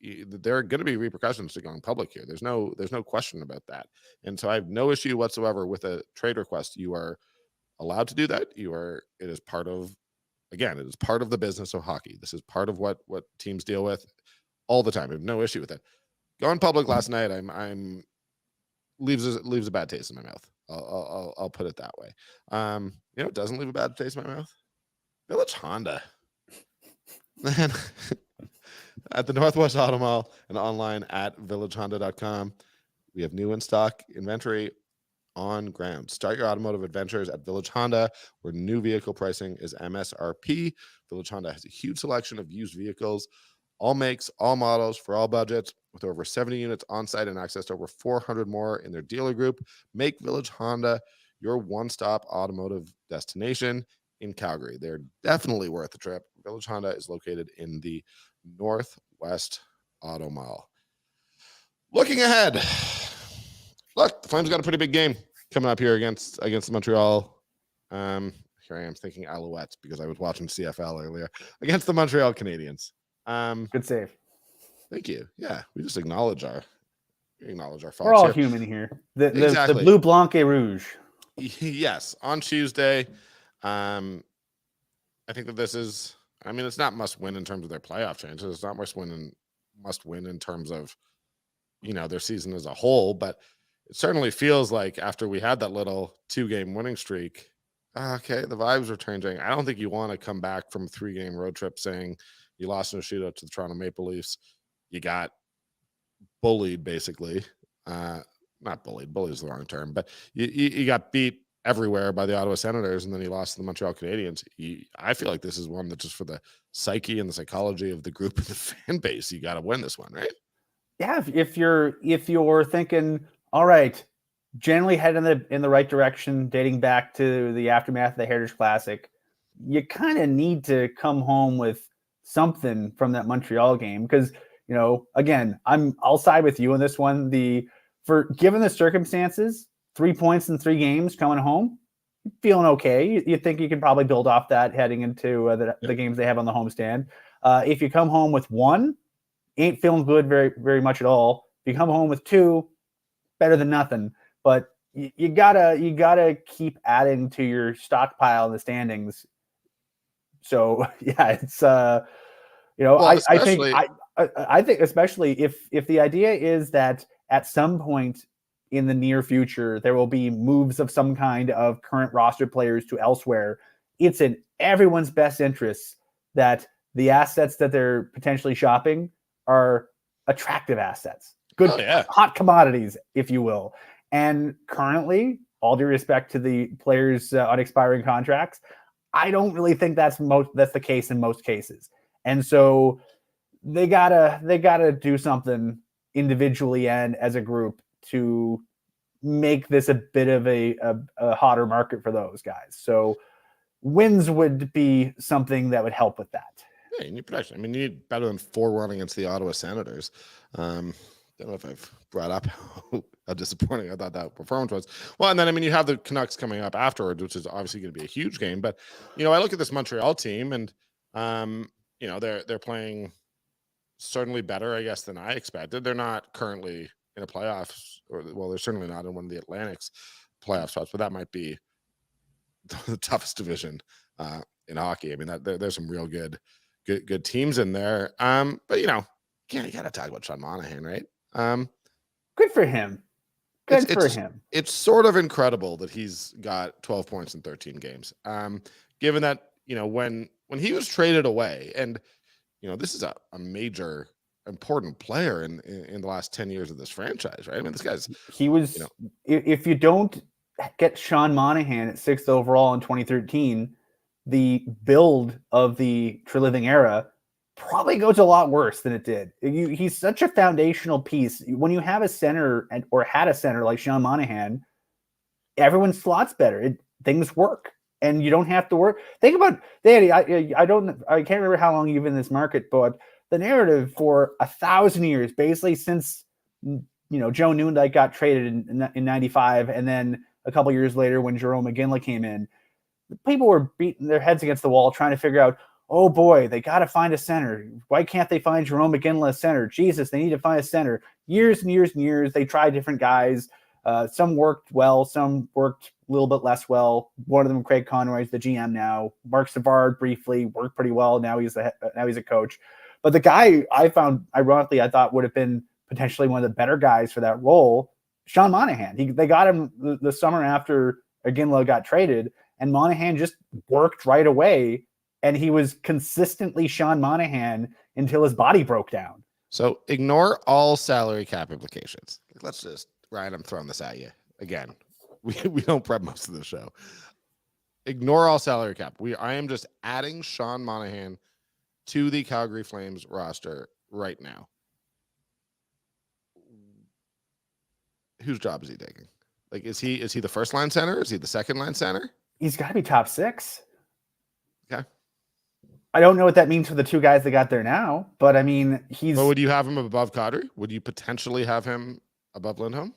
There are going to be repercussions to going public here. There's no question about that. And so I have no issue whatsoever with a trade request. You are allowed to do that. It is part of the business of hockey. This is part of what teams deal with all the time. I have no issue with it. Going public last night, I'm leaves a bad taste in my mouth. I'll put it that way. It doesn't leave a bad taste in my mouth. Village Honda. Man, at the Northwest Auto Mall and online at villagehonda.com. We have new in stock inventory on ground. Start your automotive adventures at Village Honda, where new vehicle pricing is MSRP. Village Honda has a huge selection of used vehicles, all makes, all models, for all budgets, with over 70 units on site and access to over 400 more in their dealer group. Make Village Honda your one-stop automotive destination in Calgary. They're definitely worth the trip. Village Honda is located in the Northwest Auto Mall. Looking ahead, look, the Flames got a pretty big game coming up here against Montreal. Here I am thinking Alouettes because I was watching CFL earlier against the Montreal Canadiens. Good save. Thank you. Yeah, we just acknowledge our faults. We're all here. human here. The Exactly. blue blanc et rouge. Yes, on Tuesday. I think that this is. I mean, it's not must win in terms of their playoff chances. It's not must win in terms of their season as a whole. But it certainly feels like after we had that little 2-game winning streak, okay, the vibes are changing. I don't think you want to come back from a 3-game road trip saying you lost in a shootout to the Toronto Maple Leafs. You got bullied, basically. Not bullied. Bullied is the wrong term, but you got beat everywhere by the Ottawa Senators, and then you lost to the Montreal Canadiens. I feel like this is one that just for the psyche and the psychology of the group and the fan base, you got to win this one, right? Yeah, if you're thinking, all right, generally heading in the right direction, dating back to the aftermath of the Heritage Classic, you kind of need to come home with something from that Montreal game because again, I'll side with you on this one. Given the circumstances, 3 points in 3 games coming home, feeling okay. You think you can probably build off that heading into the games they have on the homestand. If you come home with 1, ain't feeling good very, very much at all. If you come home with 2, better than nothing. But you gotta keep adding to your stockpile in the standings. So yeah, it's I think especially if the idea is that at some point in the near future there will be moves of some kind of current roster players to elsewhere, it's in everyone's best interest that the assets that they're potentially shopping are attractive assets, good, hot commodities, if you will. And currently, all due respect to the players on expiring contracts, I don't really think that's the case in most cases. And so they gotta do something individually and as a group to make this a bit of a hotter market for those guys. So wins would be something that would help with that. Yeah, you need production. I mean, you need better than 4-1 against the Ottawa Senators. Don't know if I've brought up how disappointing I thought that performance was. Well, and then, I mean, you have the Canucks coming up afterwards, which is obviously going to be a huge game. But, I look at this Montreal team and, they're playing certainly better, I guess, than I expected. They're not currently in a playoffs, they're certainly not in one of the Atlantic's playoff spots, but that might be the toughest division in hockey. I mean, there's some real good teams in there. But you got to talk about Sean Monahan, right? Good for him. Good for him. It's sort of incredible that he's got 12 points in 13 games. Given that, when he was traded away, and this is a major important player in the last 10 years of this franchise, right? I mean, he was, if you don't get Sean Monahan at 6th overall in 2013, the build of the Treliving era probably goes a lot worse than it did. He's such a foundational piece. When you have a center or had a center like Sean Monahan, everyone slots better. Things work. And you don't have to work. Think about, Danny, I can't remember how long you've been in this market, but the narrative for 1,000 years, basically since Joe Newendike got traded in 95, and then a couple years later when Jerome McGinley came in, people were beating their heads against the wall trying to figure out, oh boy, they got to find a center. Why can't they find Jerome McGinley a center? Jesus, they need to find a center. Years and years and years, they tried different guys. Some worked well, some worked a little bit less well. One of them, Craig Conroy, is the GM now. Mark Savard briefly worked pretty well. Now he's a coach. But the guy I found, ironically, I thought would have been potentially one of the better guys for that role Sean Monahan. They got him the summer after Iginla got traded, and Monahan just worked right away, and he was consistently Sean Monahan until his body broke down. So ignore all salary cap implications. Let's just, Ryan, I'm throwing this at you again. We don't prep most of the show. Ignore all salary cap. I am just adding Sean Monahan to the Calgary Flames roster right now. Whose job is he taking? Like, is he the first line center? Is he the second line center? He's got to be top 6. Okay. I don't know what that means for the 2 guys that got there now, but I mean, But would you have him above Kadri? Would you potentially have him above Lindholm?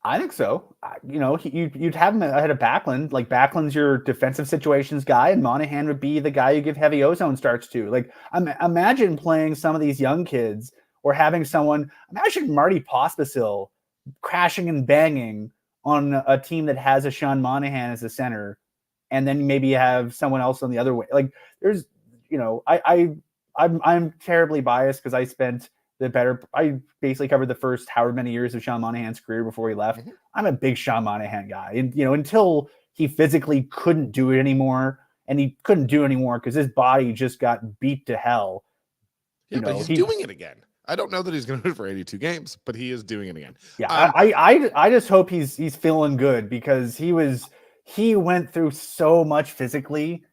I think so. You'd have him ahead of Backlund. Like, Backlund's your defensive situations guy, and Monahan would be the guy you give heavy ozone starts to. Like, imagine playing some of these young kids, or having someone. Imagine Marty Pospisil crashing and banging on a team that has a Sean Monahan as a center, and then maybe you have someone else on the other way. Like, there's, I'm terribly biased because I basically covered the first however many years of Sean Monahan's career before he left. Mm-hmm. I'm a big Sean Monahan guy. And, until he physically couldn't do it anymore, and he couldn't do it anymore because his body just got beat to hell. Yeah, but he's doing it again. I don't know that he's going to do it for 82 games, but he is doing it again. Yeah, I just hope he's feeling good, because he went through so much physically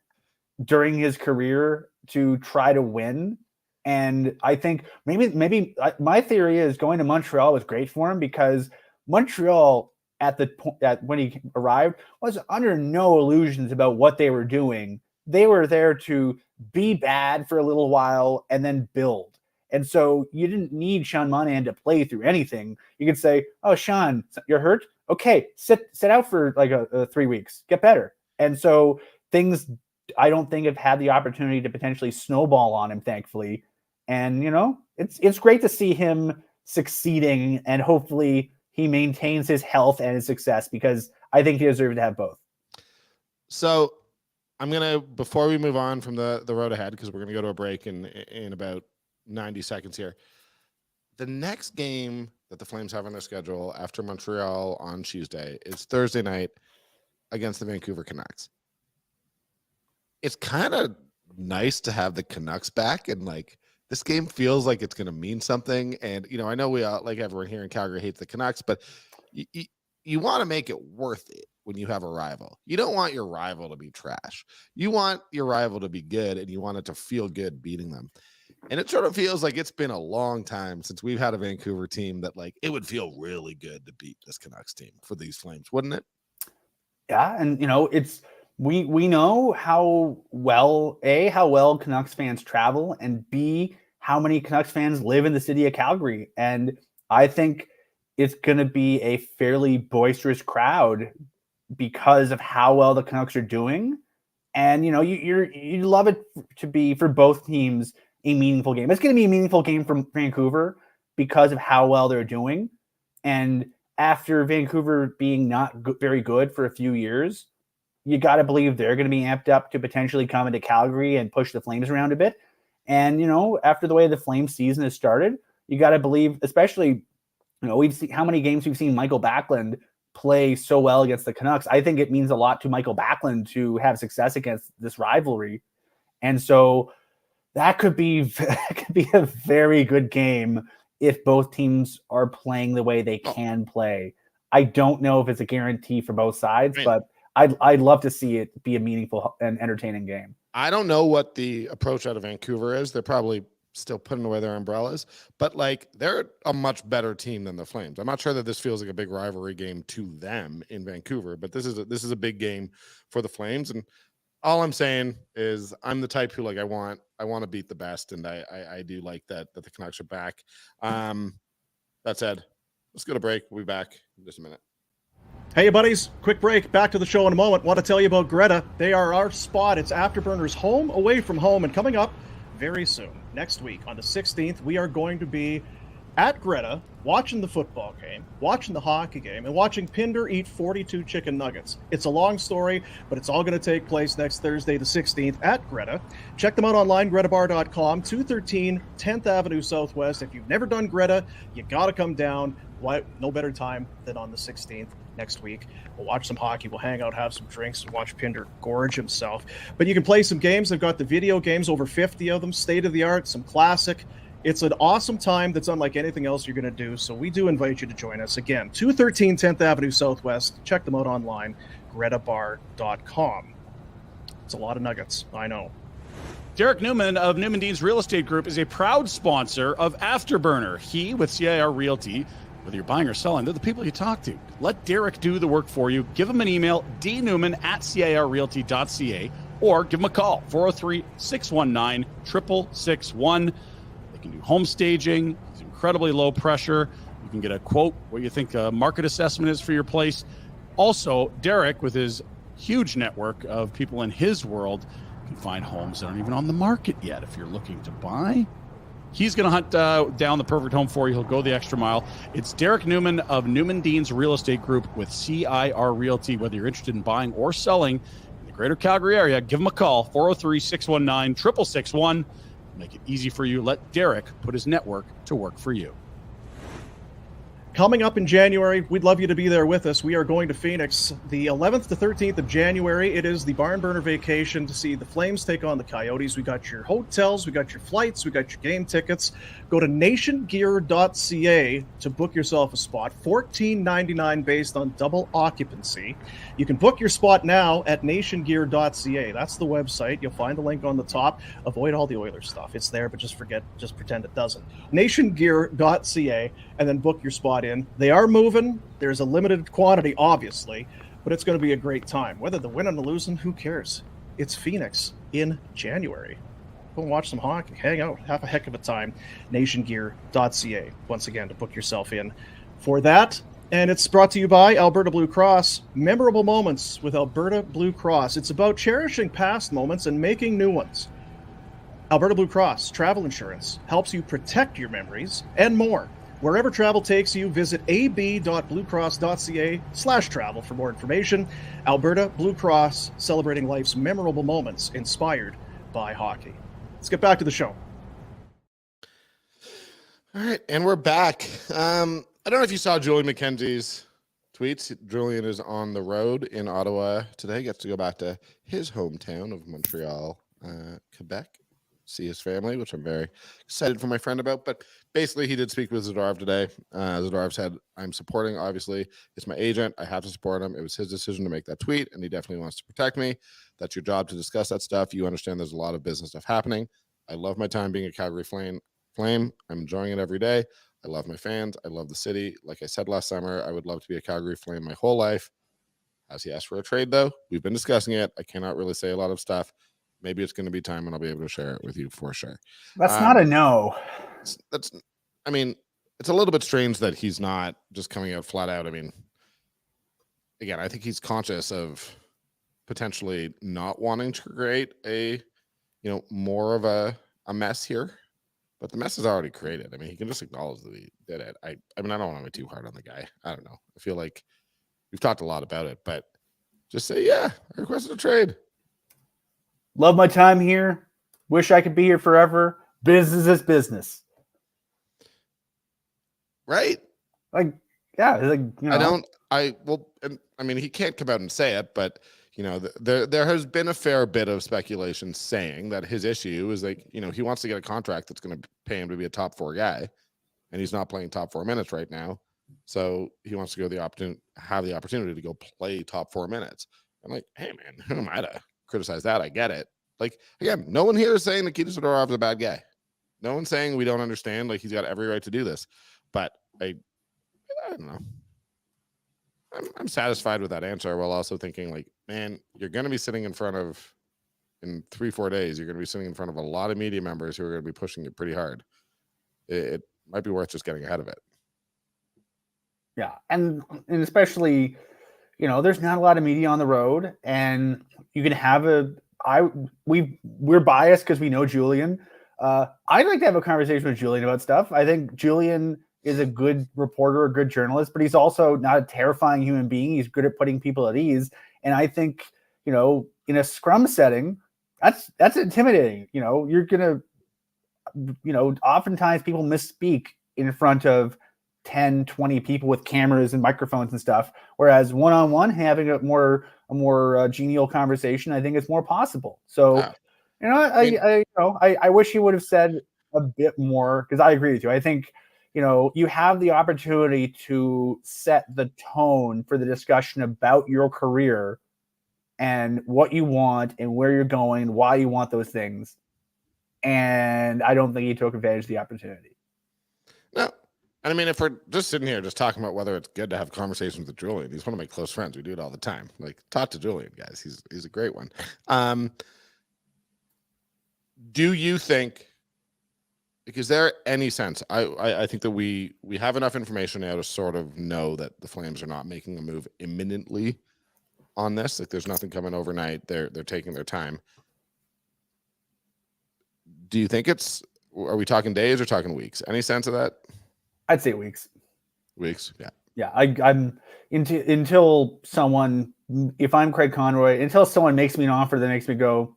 during his career to try to win. And I think maybe my theory is going to Montreal was great for him, because Montreal when he arrived was under no illusions about what they were doing. They were there to be bad for a little while and then build. And so you didn't need Sean Monahan to play through anything. You could say, "Oh, Sean, you're hurt. Okay, sit out for like 3 weeks, get better." And so things, I don't think, have had the opportunity to potentially snowball on him, thankfully. And it's great to see him succeeding, and hopefully he maintains his health and his success, because I think he deserves to have both. So I'm gonna, before we move on from the road ahead, because we're gonna go to a break in about 90 seconds here. The next game that the Flames have on their schedule after Montreal on Tuesday is Thursday night against the Vancouver Canucks. It's kind of nice to have the Canucks back, and like, this game feels like it's going to mean something. And, I know we all, like everyone here in Calgary, hates the Canucks, but you want to make it worth it when you have a rival. You don't want your rival to be trash. You want your rival to be good, and you want it to feel good beating them. And it sort of feels like it's been a long time since we've had a Vancouver team that, like, it would feel really good to beat this Canucks team for these Flames, wouldn't it? Yeah, and it's we know how well Canucks fans travel, and B, how many Canucks fans live in the city of Calgary. And I think it's going to be a fairly boisterous crowd because of how well the Canucks are doing. And you love it to be, for both teams, a meaningful game. It's going to be a meaningful game for Vancouver because of how well they're doing. And after Vancouver being not very good for a few years, you got to believe they're going to be amped up to potentially come into Calgary and push the Flames around a bit. And, after the way the Flames season has started, you got to believe, especially, we've seen how many games we've seen Michael Backlund play so well against the Canucks. I think it means a lot to Michael Backlund to have success against this rivalry. And so that could be a very good game if both teams are playing the way they can play. I don't know if it's a guarantee for both sides, but I'd love to see it be a meaningful and entertaining game. I don't know what the approach out of Vancouver is. They're probably still putting away their umbrellas, but like, they're a much better team than the Flames. I'm not sure that this feels like a big rivalry game to them in Vancouver, but this is a big game for the Flames. And all I'm saying is, I'm the type who, like, I want to beat the best, and I do like that the Canucks are back. That said, let's go to break. We'll be back in just a minute. Hey, buddies, quick break. Back to the show in a moment. Want to tell you about Greta. They are our spot. It's Afterburner's home away from home, and coming up very soon, next week on the 16th, we are going to be at Greta, watching the football game, watching the hockey game, and watching Pinder eat 42 chicken nuggets. It's a long story, but it's all going to take place next Thursday, the 16th, at Greta. Check them out online, gretabar.com, 213 10th Avenue Southwest. If you've never done Greta, you got to come down. Why? No better time than on the 16th next week. We'll watch some hockey, we'll hang out, have some drinks, and watch Pinder gorge himself. But you can play some games. They've got the video games, over 50 of them, state-of-the-art, some classic. It's an awesome time that's unlike anything else you're going to do, so we do invite you to join us. Again, 213 10th Avenue Southwest. Check them out online, gretabar.com. It's a lot of nuggets, I know. Derek Newman of Newman Dean's Real Estate Group is a proud sponsor of Afterburner. He, with CIR Realty, whether you're buying or selling, they're the people you talk to. Let Derek do the work for you. Give him an email, dnewman@cirrealty.ca, or give him a call, 403-619-6661. They can do home staging. It's incredibly low pressure. You can get a quote, what you think a market assessment is for your place. Also, Derek, with his huge network of people in his world, can find homes that aren't even on the market yet. If you're looking to buy, he's going to hunt down the perfect home for you. He'll go the extra mile. It's Derek Newman of Newman Dean's Real Estate Group with CIR Realty. Whether you're interested in buying or selling in the greater Calgary area, give him a call, 403-619-6661. Make it easy for you. Let Derek put his network to work for you. Coming up in January, we'd love you to be there with us. We are going to Phoenix the 11th to 13th of January. It is the barn burner vacation to see the Flames take on the Coyotes. We got your hotels, we got your flights, we got your game tickets. Go to nationgear.ca to book yourself a spot. $14.99 based on double occupancy. You can book your spot now at nationgear.ca. That's the website. You'll find the link on the top. Avoid all the Oilers stuff. It's there, but just pretend it doesn't. nationgear.ca, and then book your spot in. They are moving. There's a limited quantity, obviously, but it's going to be a great time. Whether they're winning or losing, who cares? It's Phoenix in January. Go and watch some hockey, hang out, have a heck of a time. nationgear.ca, once again, to book yourself in for that. And it's brought to you by Alberta Blue Cross. Memorable moments with Alberta Blue Cross. It's about cherishing past moments and making new ones. Alberta Blue Cross Travel Insurance helps you protect your memories and more. Wherever travel takes you, visit ab.bluecross.ca/travel for more information. Alberta Blue Cross, celebrating life's memorable moments inspired by hockey. Let's get back to the show. All right, and we're back. I don't know if you saw Julian McKenzie's tweets. Julian is on the road in Ottawa today. Gets to go back to his hometown of Montreal, Quebec, see his family, which I'm very excited for my friend about. But basically, he did speak with Zadorov today. Zadorov said, I'm supporting, obviously. It's my agent. I have to support him. It was his decision to make that tweet, and he definitely wants to protect me. That's your job to discuss that stuff. You understand there's a lot of business stuff happening. I love my time being a Calgary Flame. I'm enjoying it every day. I love my fans. I love the city. Like I said last summer, I would love to be a Calgary Flame my whole life. Has he asked for a trade, though? We've been discussing it. I cannot really say a lot of stuff. Maybe it's going to be time and I'll be able to share it with you for sure. That's not a no. It's a little bit strange that he's not just coming out flat out. I mean, again, I think he's conscious of potentially not wanting to create a, more of a mess here, but the mess is already created. I mean, he can just acknowledge that he did it. I don't want to be too hard on the guy. I don't know. I feel like we've talked a lot about it, but just say, yeah, I requested a trade. Love my time here. Wish I could be here forever. Business is business. Right? Like, yeah. He can't come out and say it, but there has been a fair bit of speculation saying that his issue is he wants to get a contract that's going to pay him to be a top 4 guy, and he's not playing top 4 minutes right now. So he wants to have the opportunity to go play top 4 minutes. I'm like, hey man, who am I to criticize that? I get it. Like, again, no one here is saying Nikita Zadorov is a bad guy. No one's saying we don't understand. Like, he's got every right to do this. But I don't know. I'm satisfied with that answer, while also thinking, like, man, you're going to be sitting in 3-4 days, you're going to be sitting in front of a lot of media members who are going to be pushing you pretty hard. It might be worth just getting ahead of it. Yeah, and especially, there's not a lot of media on the road, and you can have we're biased because we know Julian. I'd like to have a conversation with Julian about stuff. I think Julian is a good reporter, a good journalist, but he's also not a terrifying human being. He's good at putting people at ease. And I think, in a scrum setting, that's intimidating. You're going to, oftentimes people misspeak in front of 10, 20 people with cameras and microphones and stuff. Whereas one-on-one, having a more genial conversation, I think is more possible. So, I wish he would have said a bit more, because I agree with you. I think, you have the opportunity to set the tone for the discussion about your career and what you want and where you're going, why you want those things. And I don't think he took advantage of the opportunity. No. And I mean, if we're just sitting here just talking about whether it's good to have conversations with Julian, he's one of my close friends. We do it all the time. Like, talk to Julian, guys. He's a great one. Do you think, is there any sense? I think that we have enough information now to sort of know that the Flames are not making a move imminently on this. Like, there's nothing coming overnight. They're taking their time. Do you think are we talking days or talking weeks? Any sense of that? I'd say weeks. Weeks, yeah. Yeah, I'm until someone, if I'm Craig Conroy, until someone makes me an offer that makes me go,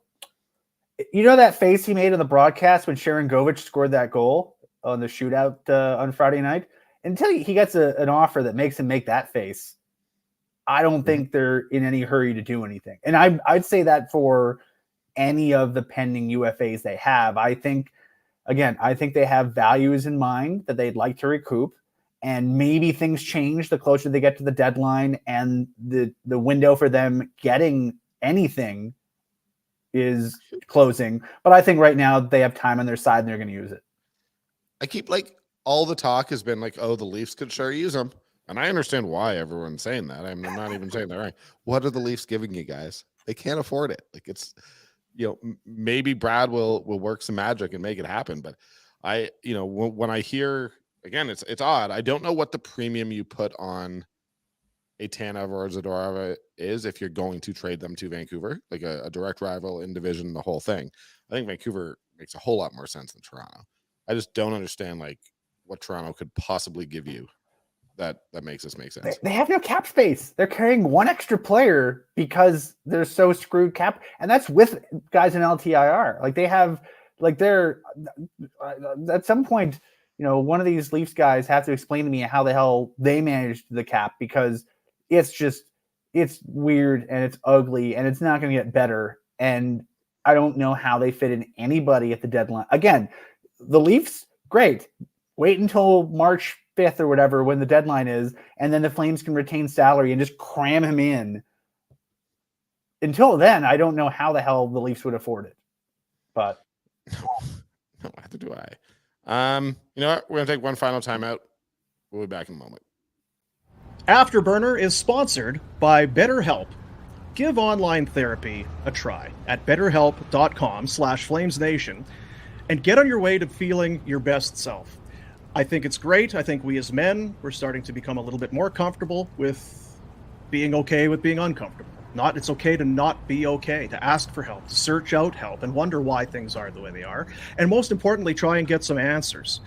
that face he made on the broadcast when Sharon Govich scored that goal on the shootout on Friday night? Until he gets an offer that makes him make that face, I don't think they're in any hurry to do anything. And I'd say that for any of the pending UFAs they have. I think they have values in mind that they'd like to recoup, and maybe things change the closer they get to the deadline, and the window for them getting anything is closing. But I think right now they have time on their side and they're going to use it. I keep all the talk has been the Leafs could sure use them. And I understand why everyone's saying that. I'm not even saying that right. What are the Leafs giving you guys? They can't afford it. It's, maybe Brad will work some magic and make it happen. But when I hear, again, it's odd. I don't know what the premium you put on a Tanev or a Zadorova is if you're going to trade them to Vancouver, like a direct rival in division, the whole thing. I think Vancouver makes a whole lot more sense than Toronto. I just don't understand what Toronto could possibly give you that makes this make sense. They have no cap space. They're carrying one extra player because they're so screwed cap, and that's with guys in LTIR. They have they're at some point, one of these Leafs guys have to explain to me how the hell they managed the cap, because it's weird and it's ugly and it's not going to get better. And I don't know how they fit in anybody at the deadline. Again, the Leafs, great. Wait until March 5th or whatever when the deadline is, and then the Flames can retain salary and just cram him in. Until then, I don't know how the hell the Leafs would afford it. But no, neither do I. You know what? We're going to take one final timeout. We'll be back in a moment. Afterburner is sponsored by BetterHelp. Give online therapy a try at betterhelp.com/FlamesNation and get on your way to feeling your best self. I think it's great. I think we as men, we're starting to become a little bit more comfortable with being okay with being uncomfortable. It's okay to not be okay, to ask for help, to search out help and wonder why things are the way they are. And most importantly, try and get some answers.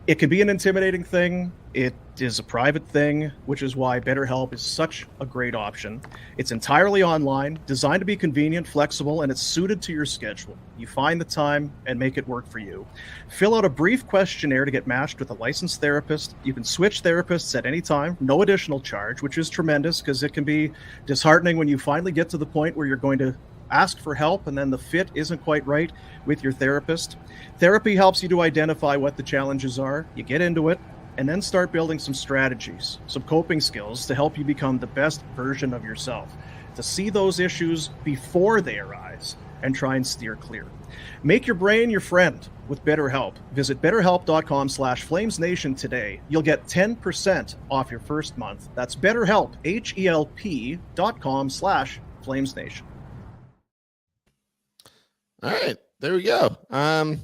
It can be an intimidating thing. It is a private thing, which is why BetterHelp is such a great option. It's entirely online, designed to be convenient, flexible, and it's suited to your schedule. You find the time and make it work for you. Fill out a brief questionnaire to get matched with a licensed therapist. You can switch therapists at any time, no additional charge, which is tremendous because it can be disheartening when you finally get to the point where you're going to ask for help and then the fit isn't quite right with your therapist. Therapy helps you to identify what the challenges are. You get into it and then start building some strategies, some coping skills to help you become the best version of yourself, to see those issues before they arise and try and steer clear. Make your brain your friend with BetterHelp. Visit betterhelp.com/FlamesNation today. You'll get 10% off your first month. That's BetterHelp, HELP.com/FlamesNation. All right, there we go. I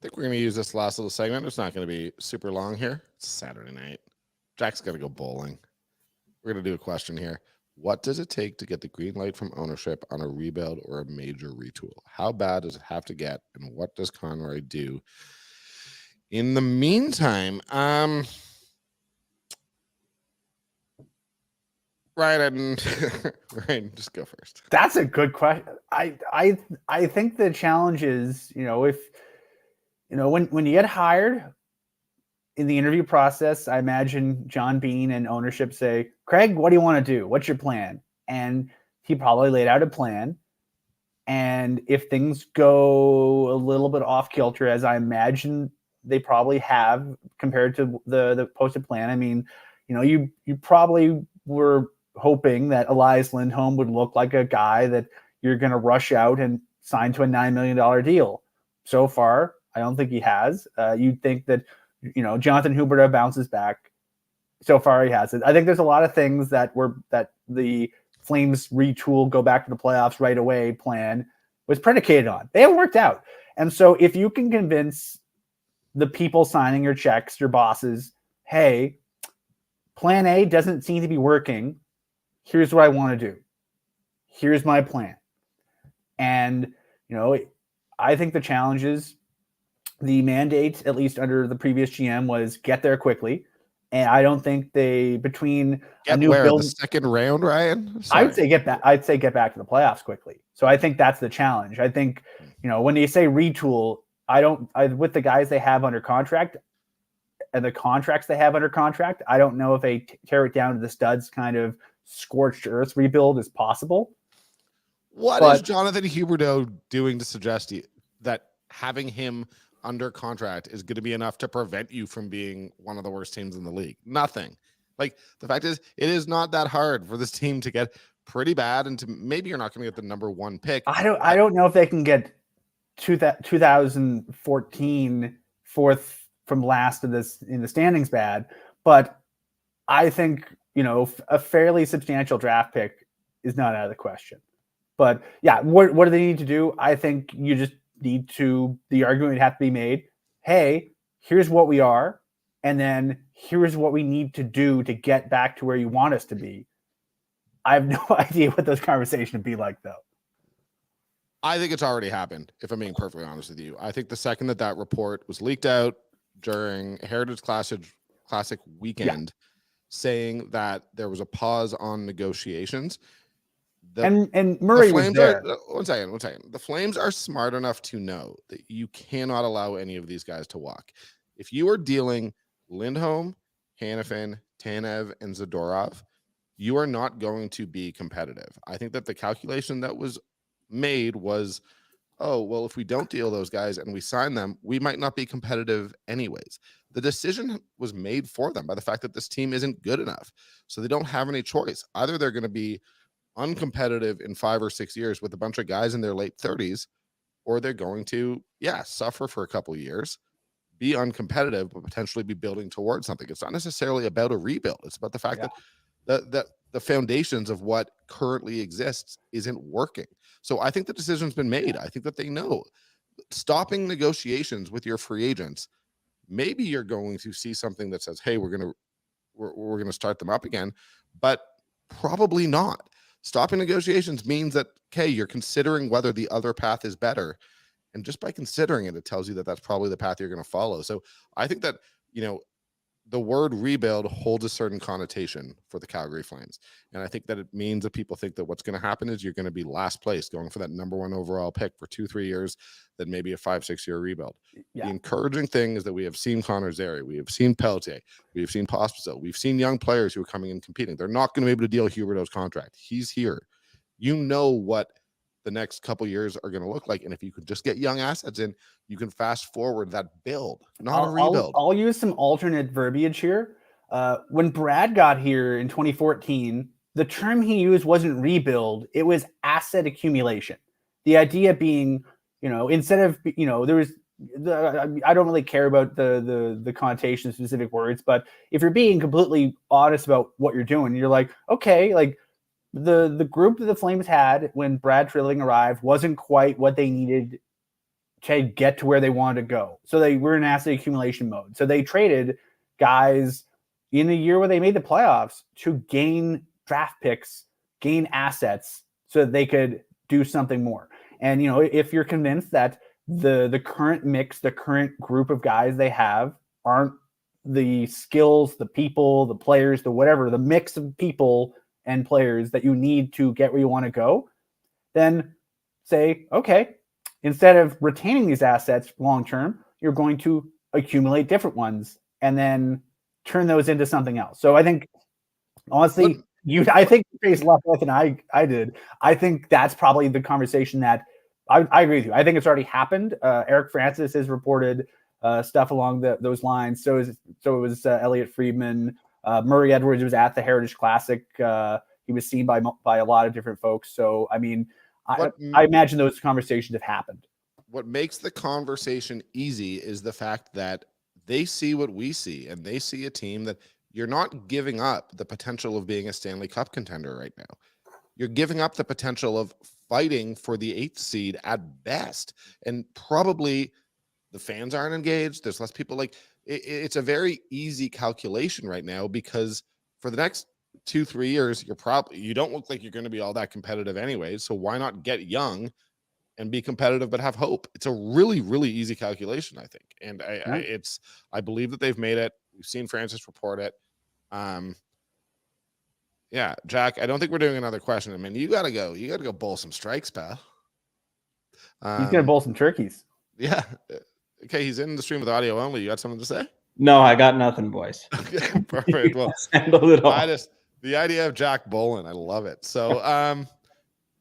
think we're going to use this last little segment. It's not going to be super long here. It's Saturday night. Jack's got to go bowling. We're going to do a question here. What does it take to get the green light from ownership on a rebuild or a major retool? How bad does it have to get? And what does Conroy do in the meantime? Ryan, Ryan, just go first. That's a good question. I think the challenge is, if when you get hired in the interview process, I imagine John Bean and ownership say, Craig, what do you want to do? What's your plan? And he probably laid out a plan. And if things go a little bit off kilter, as I imagine they probably have compared to the posted plan, I mean, you probably were hoping that Elias Lindholm would look like a guy that you're going to rush out and sign to a $9 million deal. So far, I don't think he has. You'd think that, Jonathan Huberdeau bounces back. So far, he hasn't. I think there's a lot of things that the Flames retool, go back to the playoffs right away plan was predicated on. They haven't worked out. And so if you can convince the people signing your checks, your bosses, hey, plan A doesn't seem to be working. Here's what I want to do. Here's my plan. And, I think the challenge is the mandate, at least under the previous GM, was get there quickly. And I don't think between a new build, the second round, Ryan. Sorry. I'd say get back to the playoffs quickly. So I think that's the challenge. I think, when you say retool, with the guys they have under contract and the contracts they have under contract, I don't know if they tear it down to the studs kind of scorched earth rebuild is possible. What is Jonathan Huberdeau doing to suggest that having him under contract is going to be enough to prevent you from being one of the worst teams in the league? Nothing. Like, the fact is, it is not that hard for this team to get pretty bad, and maybe you're not going to get the number one pick. I don't know if they can get 2014 fourth from last in the standings bad, but I think a fairly substantial draft pick is not out of the question. But yeah, what do they need to do? I think you just need to, the argument would have to be made, hey, here's what we are, and then here's what we need to do to get back to where you want us to be. I have no idea what those conversations would be like, though. I think it's already happened, if I'm being perfectly honest with you. I think the second that report was leaked out during Heritage Classic weekend, saying that there was a pause on negotiations, and Murray was there. One second. The Flames are smart enough to know that you cannot allow any of these guys to walk. If you are dealing Lindholm, Hanifin, Tanev, and Zadorov, you are not going to be competitive. I think that the calculation that was made was, oh, well, if we don't deal those guys and we sign them, we might not be competitive anyways. The decision was made for them by the fact that this team isn't good enough. So they don't have any choice. Either they're going to be uncompetitive in 5 or 6 years with a bunch of guys in their late 30s, or they're going to, suffer for a couple of years, be uncompetitive, but potentially be building towards something. It's not necessarily about a rebuild. It's about the fact that the foundations of what currently exists isn't working. So I think the decision's been made. I think that they know stopping negotiations with your free agents, maybe you're going to see something that says, hey, we're going to start them up again, but probably not. Stopping negotiations means that, okay, you're considering whether the other path is better. And just by considering it, it tells you that that's probably the path you're going to follow. So I think that, the word rebuild holds a certain connotation for the Calgary Flames. And I think that it means that people think that what's going to happen is you're going to be last place going for that number one overall pick for 2-3 years, then maybe a 5-6 year rebuild. The encouraging thing is that we have seen Connor Zary, we have seen Pelletier, we have seen Pospisil, we've seen young players who are coming and competing. They're not going to be able to deal Huberdeau's contract. He's here. You know what the next couple years are going to look like. And if you could just get young assets in, you can fast forward that build, not a rebuild. I'll use some alternate verbiage here. When Brad got here in 2014, the term he used wasn't rebuild. It was asset accumulation. The idea being, instead of, there was, I don't really care about the connotation of specific words, but if you're being completely honest about what you're doing, you're like, okay, like, the group that the Flames had when Brad Trilling arrived wasn't quite what they needed to get to where they wanted to go. So they were in asset accumulation mode. So they traded guys in a year where they made the playoffs to gain draft picks gain assets so that they could do something more. And, you know, if you're convinced that the current mix, the current group of guys they have aren't the skills, the people, the players, the whatever, the mix of people and players that you need to get where you want to go, then say, okay, instead of retaining these assets long term, you're going to accumulate different ones and then turn those into something else. So I think, honestly, I think you faced less than I did. I think that's probably the conversation that I agree with you. I think it's already happened. Eric Francis has reported stuff along those lines. So it was Elliot Friedman. Murray Edwards was at the Heritage Classic. He was seen by a lot of different folks. So, I mean, I imagine those conversations have happened. What makes the conversation easy is the fact that they see what we see, and they see a team that you're not giving up the potential of being a Stanley Cup contender right now. You're giving up the potential of fighting for the 8th seed at best. And probably the fans aren't engaged. There's less people. Like it's a very easy calculation right now, because for the next 2-3 years, you don't look like you're going to be all that competitive anyways. So why not get young and be competitive, but have hope? It's a really, really easy calculation, I think. And I believe that they've made it. We've seen Francis report it. Yeah, Jack, I don't think we're doing another question. I mean, you gotta go bowl some strikes, pal. He's gonna bowl some turkeys. Yeah. Okay, he's in the stream with audio only. You got something to say? No, I got nothing, boys. Okay, perfect. Well, handle it all. The idea of Jack bowling, I love it. So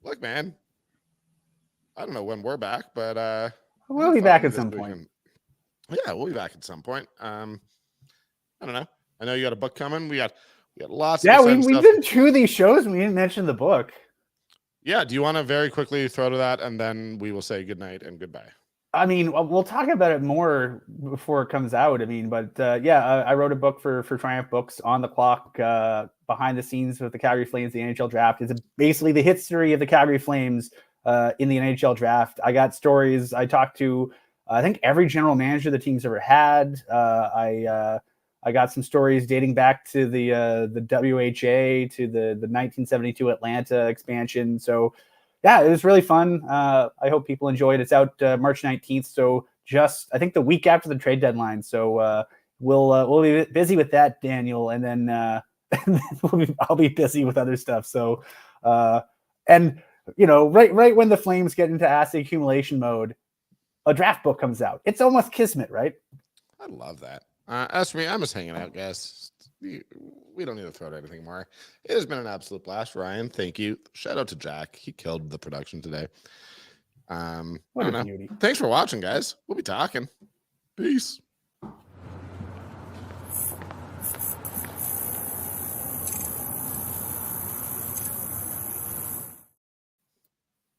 look, man, I don't know when we're back, but we'll be back at some point. Yeah, we'll be back at some point. I don't know. I know you got a book coming. We got lots. Yeah, we've been through these shows and we didn't mention the book. Yeah, do you want to very quickly throw to that, and then we will say goodnight and goodbye? I mean, we'll talk about it more before it comes out. I mean, but I wrote a book for Triumph Books, On the Clock, behind the scenes with the Calgary Flames, the NHL draft. It's basically the history of the Calgary Flames in the NHL draft. I got stories. I talked to, I think, every general manager the team's ever had. I got some stories dating back to the WHA, to the 1972 Atlanta expansion. So, yeah, it was really fun. I hope people enjoyed it. It's out March 19th, so just, I think, the week after the trade deadline. So we'll be busy with that, Daniel, and then I'll be busy with other stuff. So, and you know, right when the Flames get into asset accumulation mode, a draft book comes out. It's almost kismet, right? I love that. As for me, I'm just hanging out, guys. We don't need to throw out anything more. It has been an absolute blast, Ryan. Thank you. Shout out to Jack. He killed the production today. What a beauty. Thanks for watching, guys. We'll be talking. Peace.